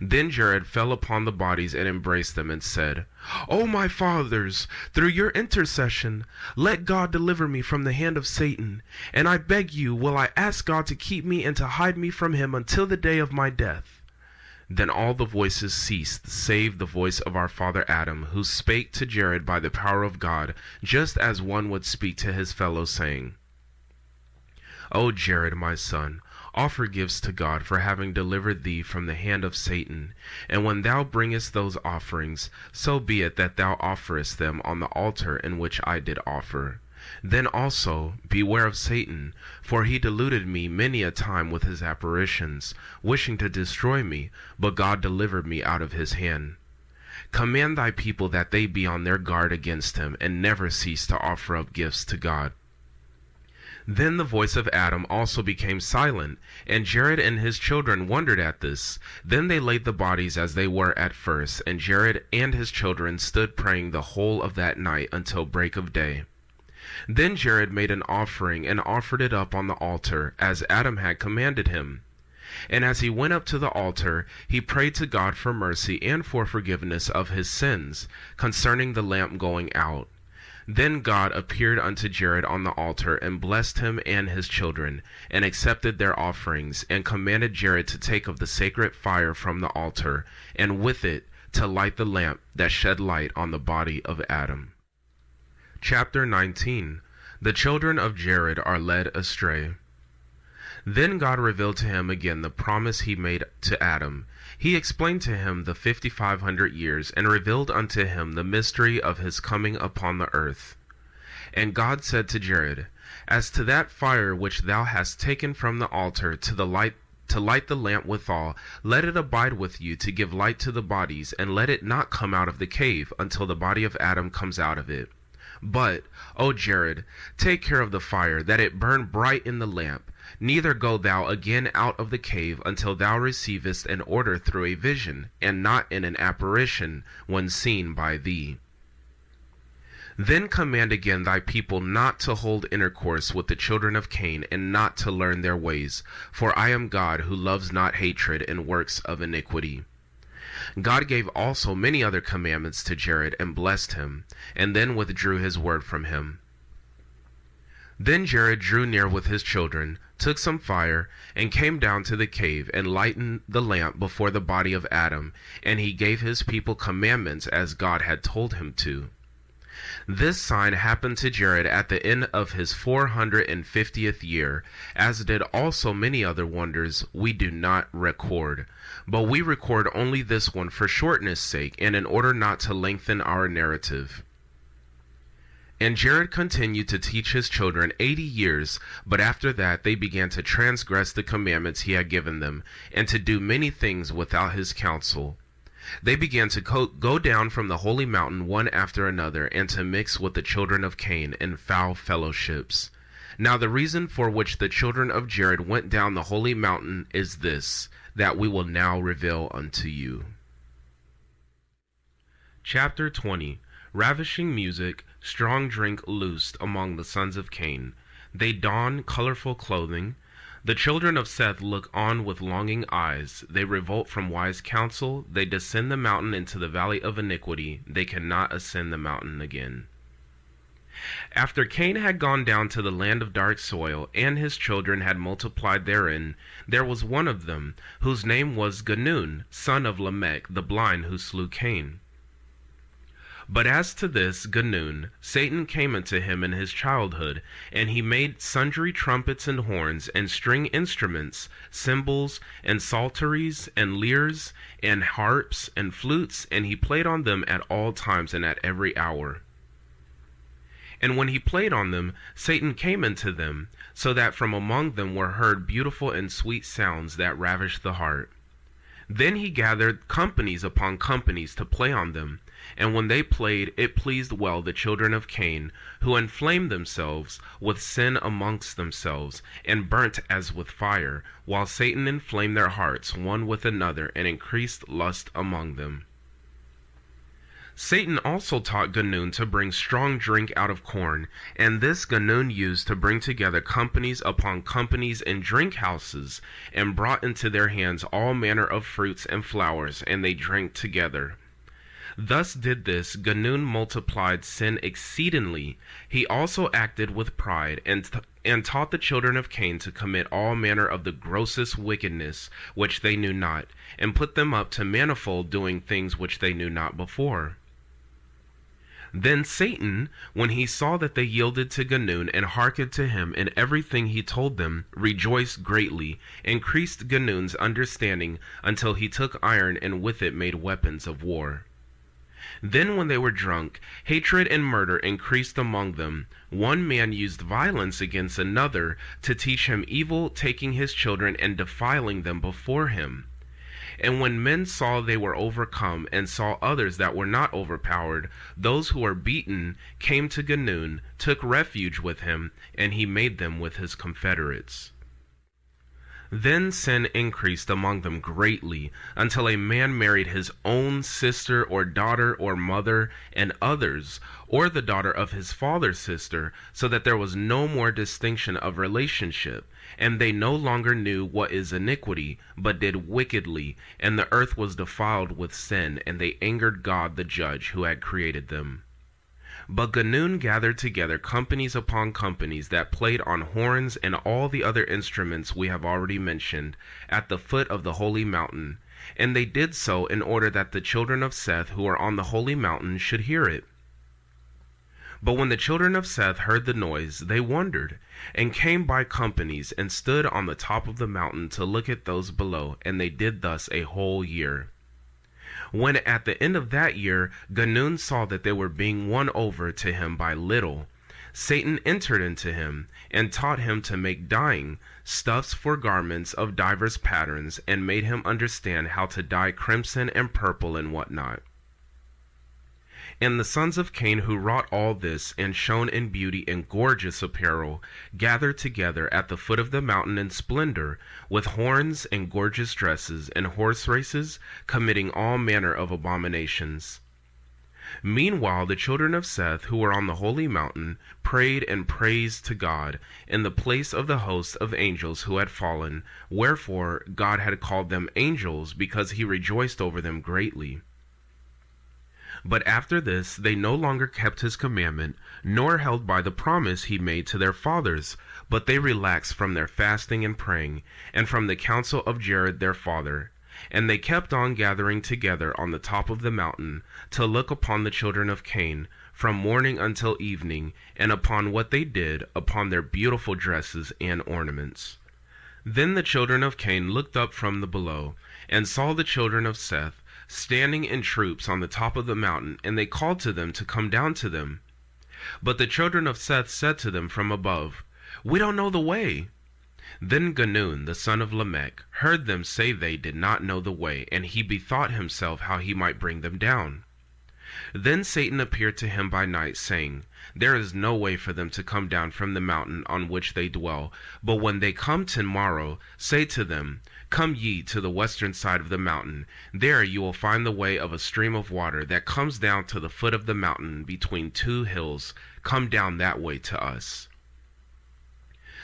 Then Jared fell upon the bodies and embraced them, and said, O my fathers, through your intercession, let God deliver me from the hand of Satan. And I beg you, will I ask God to keep me and to hide me from him until the day of my death? Then all the voices ceased, save the voice of our father Adam, who spake to Jared by the power of God, just as one would speak to his fellow, saying, O Jared, my son, offer gifts to God for having delivered thee from the hand of Satan. And when thou bringest those offerings, so be it that thou offerest them on the altar in which I did offer. Then also beware of Satan, for he deluded me many a time with his apparitions, wishing to destroy me, but God delivered me out of his hand. Command thy people that they be on their guard against him, and never cease to offer up gifts to God. Then the voice of Adam also became silent, and Jared and his children wondered at this. Then they laid the bodies as they were at first, and Jared and his children stood praying the whole of that night until break of day. Then Jared made an offering, and offered it up on the altar, as Adam had commanded him. And as he went up to the altar, he prayed to God for mercy and for forgiveness of his sins, concerning the lamp going out. Then God appeared unto Jared on the altar, and blessed him and his children, and accepted their offerings, and commanded Jared to take of the sacred fire from the altar, and with it to light the lamp that shed light on the body of Adam. Chapter 19. The children of Jared are led astray. Then God revealed to him again the promise he made to Adam. He explained to him the 5,500 years, and revealed unto him the mystery of his coming upon the earth. And God said to Jared, As to that fire which thou hast taken from the altar to light the lamp withal, let it abide with you to give light to the bodies, and let it not come out of the cave until the body of Adam comes out of it. But, O Jared, take care of the fire, that it burn bright in the lamp. Neither go thou again out of the cave until thou receivest an order through a vision, and not in an apparition, when seen by thee. Then command again thy people not to hold intercourse with the children of Cain, and not to learn their ways. For I am God, who loves not hatred and works of iniquity. God gave also many other commandments to Jared, and blessed him, and then withdrew his word from him. Then Jared drew near with his children, took some fire, and came down to the cave, and lightened the lamp before the body of Adam, and he gave his people commandments as God had told him to. This sign happened to Jared at the end of his 450th year, as did also many other wonders we do not record. But we record only this one for shortness' sake, and in order not to lengthen our narrative. And Jared continued to teach his children 80 years, but after that they began to transgress the commandments he had given them, and to do many things without his counsel. They began to go down from the holy mountain one after another, and to mix with the children of Cain in foul fellowships. Now the reason for which the children of Jared went down the holy mountain is this, that we will now reveal unto you. Chapter 20. Ravishing music, strong drink loosed among the sons of Cain. They don colorful clothing. The children of Seth look on with longing eyes. They revolt from wise counsel. They descend the mountain into the valley of iniquity. They cannot ascend the mountain again. After Cain had gone down to the land of dark soil, and his children had multiplied therein, there was one of them, whose name was Ganun, son of Lamech, the blind, who slew Cain. But as to this Ganun, Satan came unto him in his childhood, and he made sundry trumpets and horns, and string instruments, cymbals, and psalteries, and lyres, and harps, and flutes, and he played on them at all times and at every hour. And when he played on them, Satan came into them, so that from among them were heard beautiful and sweet sounds that ravished the heart. Then he gathered companies upon companies to play on them, and when they played, it pleased well the children of Cain, who inflamed themselves with sin amongst themselves, and burnt as with fire, while Satan inflamed their hearts one with another, and increased lust among them. Satan also taught Ganun to bring strong drink out of corn, and this Ganun used to bring together companies upon companies in drink houses, and brought into their hands all manner of fruits and flowers, and they drank together. Thus did this Ganun multiplied sin exceedingly. He also acted with pride, and taught the children of Cain to commit all manner of the grossest wickedness which they knew not, and put them up to manifold doing things which they knew not before. Then Satan, when he saw that they yielded to Ganun and hearkened to him in everything he told them, rejoiced greatly, increased Ganun's understanding until he took iron and with it made weapons of war. Then when they were drunk, hatred and murder increased among them. One man used violence against another to teach him evil, taking his children and defiling them before him. And when men saw they were overcome, and saw others that were not overpowered, those who were beaten came to Ganun, took refuge with him, and he made them with his confederates. Then sin increased among them greatly, until a man married his own sister or daughter or mother, and others, or the daughter of his father's sister, so that there was no more distinction of relationship. And they no longer knew what is iniquity, but did wickedly, and the earth was defiled with sin, and they angered God the judge, who had created them. But Ganun gathered together companies upon companies that played on horns and all the other instruments we have already mentioned, at the foot of the holy mountain. And they did so in order that the children of Seth who were on the holy mountain should hear it. But when the children of Seth heard the noise, they wondered, and came by companies, and stood on the top of the mountain to look at those below, and they did thus a whole year. When at the end of that year Ganun saw that they were being won over to him by little, Satan entered into him, and taught him to make dyeing stuffs for garments of divers patterns, and made him understand how to dye crimson and purple and what not. And the sons of Cain, who wrought all this, and shone in beauty and gorgeous apparel, gathered together at the foot of the mountain in splendor, with horns and gorgeous dresses, and horse races, committing all manner of abominations. Meanwhile the children of Seth, who were on the holy mountain, prayed and praised to God in the place of the host of angels who had fallen, wherefore God had called them angels, because he rejoiced over them greatly. But after this they no longer kept his commandment, nor held by the promise he made to their fathers, but they relaxed from their fasting and praying, and from the counsel of Jared their father. And they kept on gathering together on the top of the mountain, to look upon the children of Cain, from morning until evening, and upon what they did, upon their beautiful dresses and ornaments. Then the children of Cain looked up from the below, and saw the children of Seth standing in troops on the top of the mountain, and they called to them to come down to them. But the children of Seth said to them from above, "We don't know the way." Then Ganun, the son of Lamech, heard them say they did not know the way, and he bethought himself how he might bring them down. Then Satan appeared to him by night, saying, "There is no way for them to come down from the mountain on which they dwell, but when they come tomorrow, say to them, Come ye to the western side of the mountain, there you will find the way of a stream of water that comes down to the foot of the mountain between two hills. Come down that way to us."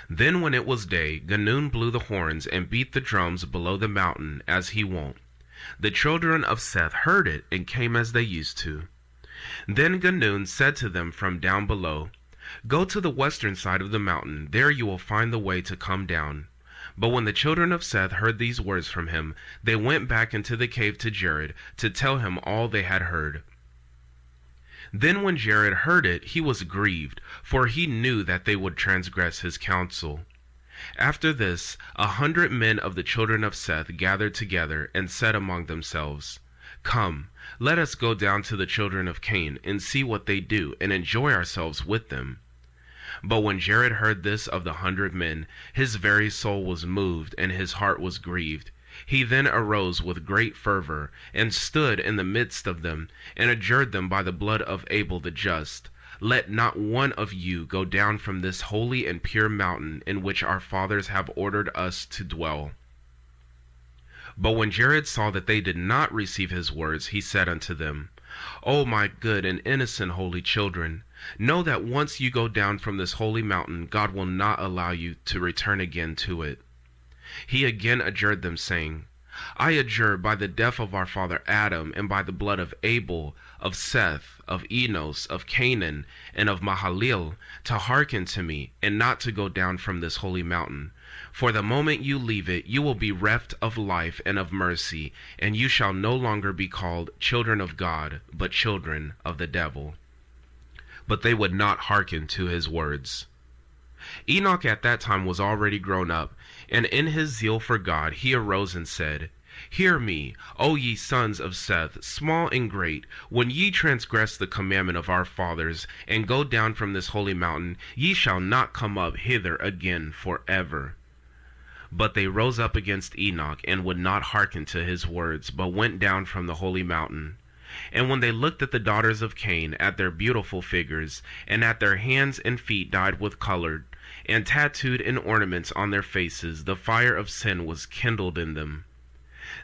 Then when it was day, Ganun blew the horns and beat the drums below the mountain, as he wont. The children of Seth heard it, and came as they used to. Then Ganun said to them from down below, "Go to the western side of the mountain, there you will find the way to come down." But when the children of Seth heard these words from him, they went back into the cave to Jared, to tell him all they had heard. Then when Jared heard it, he was grieved, for he knew that they would transgress his counsel. After this, 100 men of the children of Seth gathered together, and said among themselves, "Come, let us go down to the children of Cain, and see what they do, and enjoy ourselves with them." But when Jared heard this of the 100 men, his very soul was moved, and his heart was grieved. He then arose with great fervor, and stood in the midst of them, and adjured them by the blood of Abel the just, "Let not one of you go down from this holy and pure mountain in which our fathers have ordered us to dwell." But when Jared saw that they did not receive his words, he said unto them, "O my good and innocent holy children, know that once you go down from this holy mountain, God will not allow you to return again to it." He again adjured them, saying, "I adjure by the death of our father Adam, and by the blood of Abel, of Seth, of Enos, of Canaan, and of Mahalalel, to hearken to me, and not to go down from this holy mountain. For the moment you leave it, you will be reft of life and of mercy, and you shall no longer be called children of God, but children of the devil." But they would not hearken to his words. Enoch at that time was already grown up, and in his zeal for God he arose and said, "Hear me, O ye sons of Seth, small and great, when ye transgress the commandment of our fathers, and go down from this holy mountain, ye shall not come up hither again forever." But they rose up against Enoch, and would not hearken to his words, but went down from the holy mountain. And when they looked at the daughters of Cain, at their beautiful figures, and at their hands and feet dyed with color, and tattooed in ornaments on their faces, the fire of sin was kindled in them.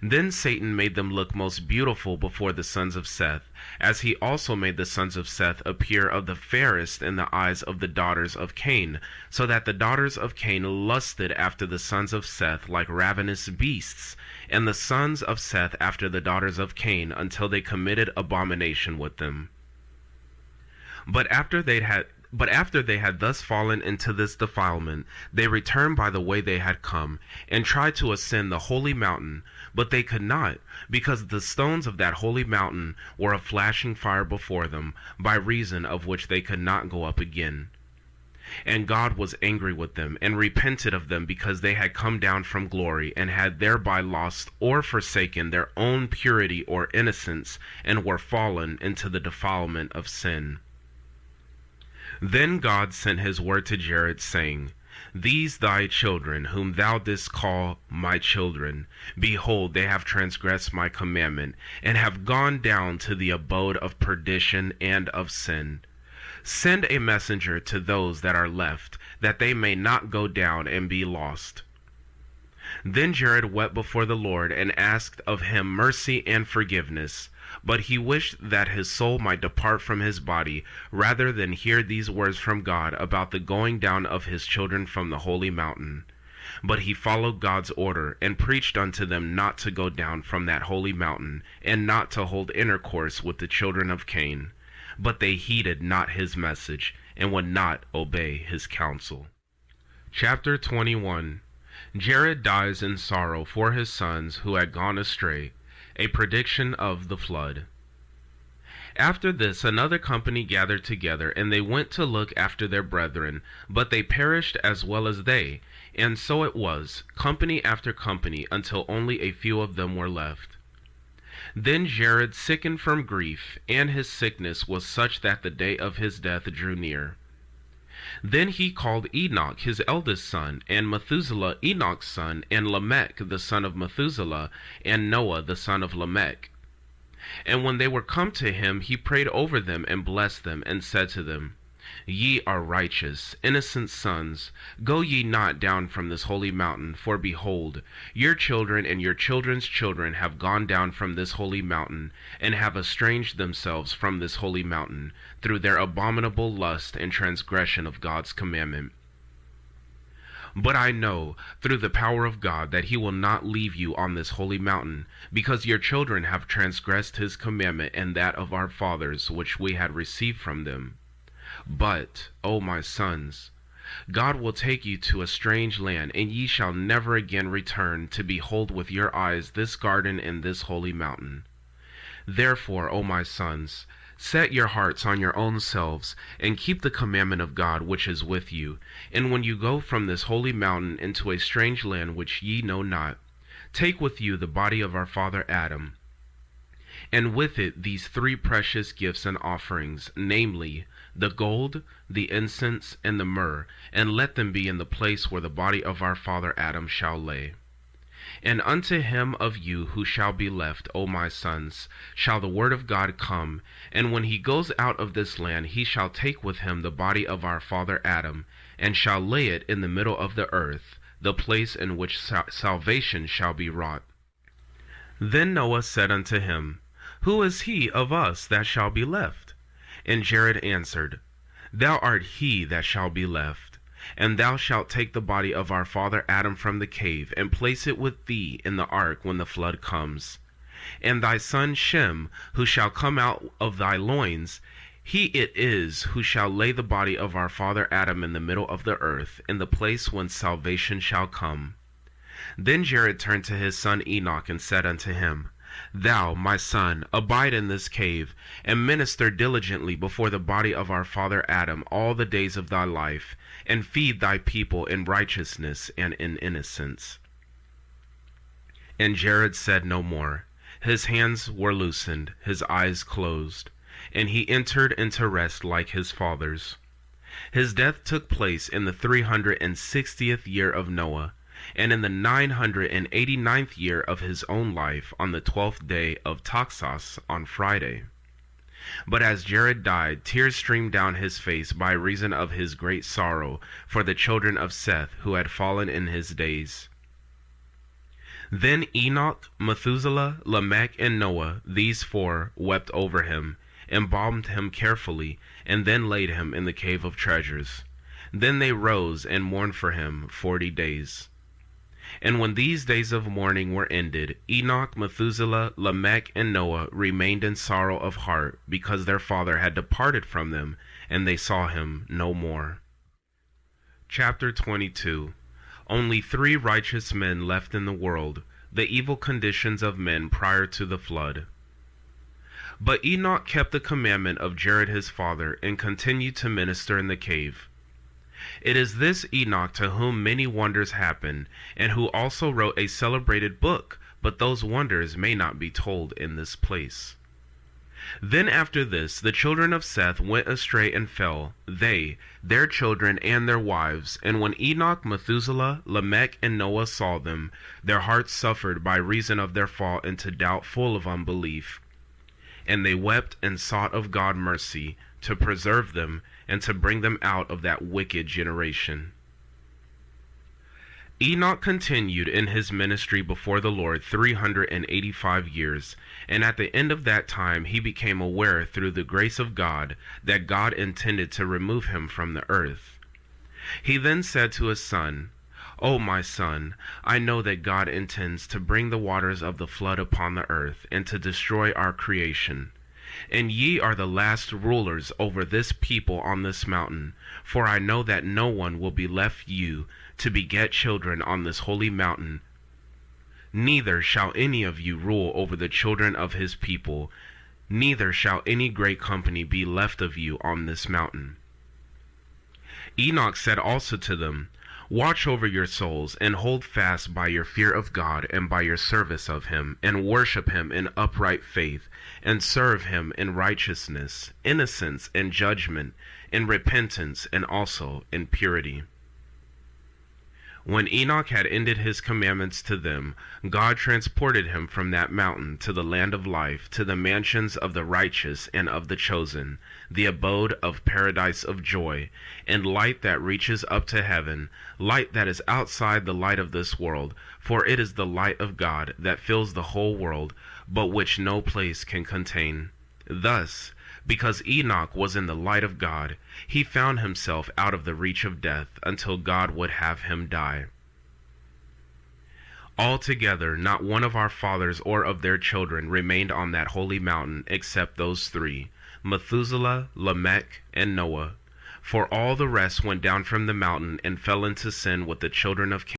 Then Satan made them look most beautiful before the sons of Seth, as he also made the sons of Seth appear of the fairest in the eyes of the daughters of Cain, so that the daughters of Cain lusted after the sons of Seth like ravenous beasts, and the sons of Seth after the daughters of Cain, until they committed abomination with them. But after they had thus fallen into this defilement, they returned by the way they had come, and tried to ascend the holy mountain, but they could not, because the stones of that holy mountain were a flashing fire before them, by reason of which they could not go up again. And God was angry with them, and repented of them, because they had come down from glory, and had thereby lost or forsaken their own purity or innocence, and were fallen into the defilement of sin. Then God sent his word to Jared, saying, These thy children, whom thou didst call my children, behold, they have transgressed my commandment, and have gone down to the abode of perdition and of sin. Send a messenger to those that are left, that they may not go down and be lost. Then Jared wept before the Lord, and asked of him mercy and forgiveness. But he wished that his soul might depart from his body, rather than hear these words from God about the going down of his children from the holy mountain. But he followed God's order, and preached unto them not to go down from that holy mountain, and not to hold intercourse with the children of Cain. But they heeded not his message, and would not obey his counsel. Chapter 21. Jared dies in sorrow for his sons who had gone astray. A prediction of the flood. After this another company gathered together, and they went to look after their brethren, but they perished as well as they. And so it was, company after company, until only a few of them were left. Then Jared sickened from grief, and his sickness was such that the day of his death drew near. Then he called Enoch his eldest son, and Methuselah Enoch's son, and Lamech the son of Methuselah, and Noah the son of Lamech. And when they were come to him, he prayed over them, and blessed them, and said to them, Ye are righteous, innocent sons, go ye not down from this holy mountain, for behold, your children and your children's children have gone down from this holy mountain, and have estranged themselves from this holy mountain, through their abominable lust and transgression of God's commandment. But I know, through the power of God, that he will not leave you on this holy mountain, because your children have transgressed his commandment and that of our fathers, which we had received from them. But, O my sons, God will take you to a strange land, and ye shall never again return to behold with your eyes this garden and this holy mountain. Therefore, O my sons, set your hearts on your own selves, and keep the commandment of God which is with you. And when you go from this holy mountain into a strange land which ye know not, take with you the body of our father Adam, and with it these three precious gifts and offerings, namely, the gold, the incense, and the myrrh, and let them be in the place where the body of our father Adam shall lay. And unto him of you who shall be left, O my sons, shall the word of God come, and when he goes out of this land, he shall take with him the body of our father Adam, and shall lay it in the middle of the earth, the place in which salvation shall be wrought. Then Noah said unto him, Who is he of us that shall be left? And Jared answered, Thou art he that shall be left. And thou shalt take the body of our father Adam from the cave, and place it with thee in the ark when the flood comes. And thy son Shem, who shall come out of thy loins, he it is who shall lay the body of our father Adam in the middle of the earth, in the place whence salvation shall come. Then Jared turned to his son Enoch, and said unto him, Thou, my son, abide in this cave, and minister diligently before the body of our father Adam all the days of thy life, and feed thy people in righteousness and in innocence. And Jared said no more. His hands were loosened, his eyes closed, and he entered into rest like his fathers. His death took place in the 360th year of Noah, and in the 989th year of his own life, on the 12th day of Taxas, on Friday. But as Jared died, tears streamed down his face by reason of his great sorrow for the children of Seth who had fallen in his days. Then Enoch, Methuselah, Lamech, and Noah, these four, wept over him, embalmed him carefully, and then laid him in the cave of treasures. Then they rose and mourned for him 40 days. And when these days of mourning were ended, Enoch, Methuselah, Lamech, and Noah remained in sorrow of heart, because their father had departed from them, and they saw him no more. Chapter 22. Only 3 righteous men left in the world, the evil conditions of men prior to the flood. But Enoch kept the commandment of Jared his father, and continued to minister in the cave. It is this Enoch to whom many wonders happened, and who also wrote a celebrated book, but those wonders may not be told in this place. Then after this, the children of Seth went astray and fell, they, their children, and their wives. And when Enoch, Methuselah, Lamech, and Noah saw them, their hearts suffered by reason of their fall into doubt full of unbelief. And they wept and sought of God mercy, to preserve them, and to bring them out of that wicked generation. Enoch continued in his ministry before the Lord 385 years, and at the end of that time he became aware through the grace of God that God intended to remove him from the earth. He then said to his son, O my son, I know that God intends to bring the waters of the flood upon the earth, and to destroy our creation. And ye are the last rulers over this people on this mountain, for I know that no one will be left you to beget children on this holy mountain. Neither shall any of you rule over the children of his people, neither shall any great company be left of you on this mountain. Enoch said also to them, Watch over your souls, and hold fast by your fear of God, and by your service of him, and worship him in upright faith, and serve him in righteousness, innocence, and judgment, in repentance, and also in purity. When Enoch had ended his commandments to them, God transported him from that mountain to the land of life, to the mansions of the righteous and of the chosen, the abode of paradise of joy, and light that reaches up to heaven, light that is outside the light of this world, for it is the light of God that fills the whole world, but which no place can contain. Thus, because Enoch was in the light of God, he found himself out of the reach of death until God would have him die. Altogether, not one of our fathers or of their children remained on that holy mountain except those three, Methuselah, Lamech, and Noah. For all the rest went down from the mountain and fell into sin with the children of Cain.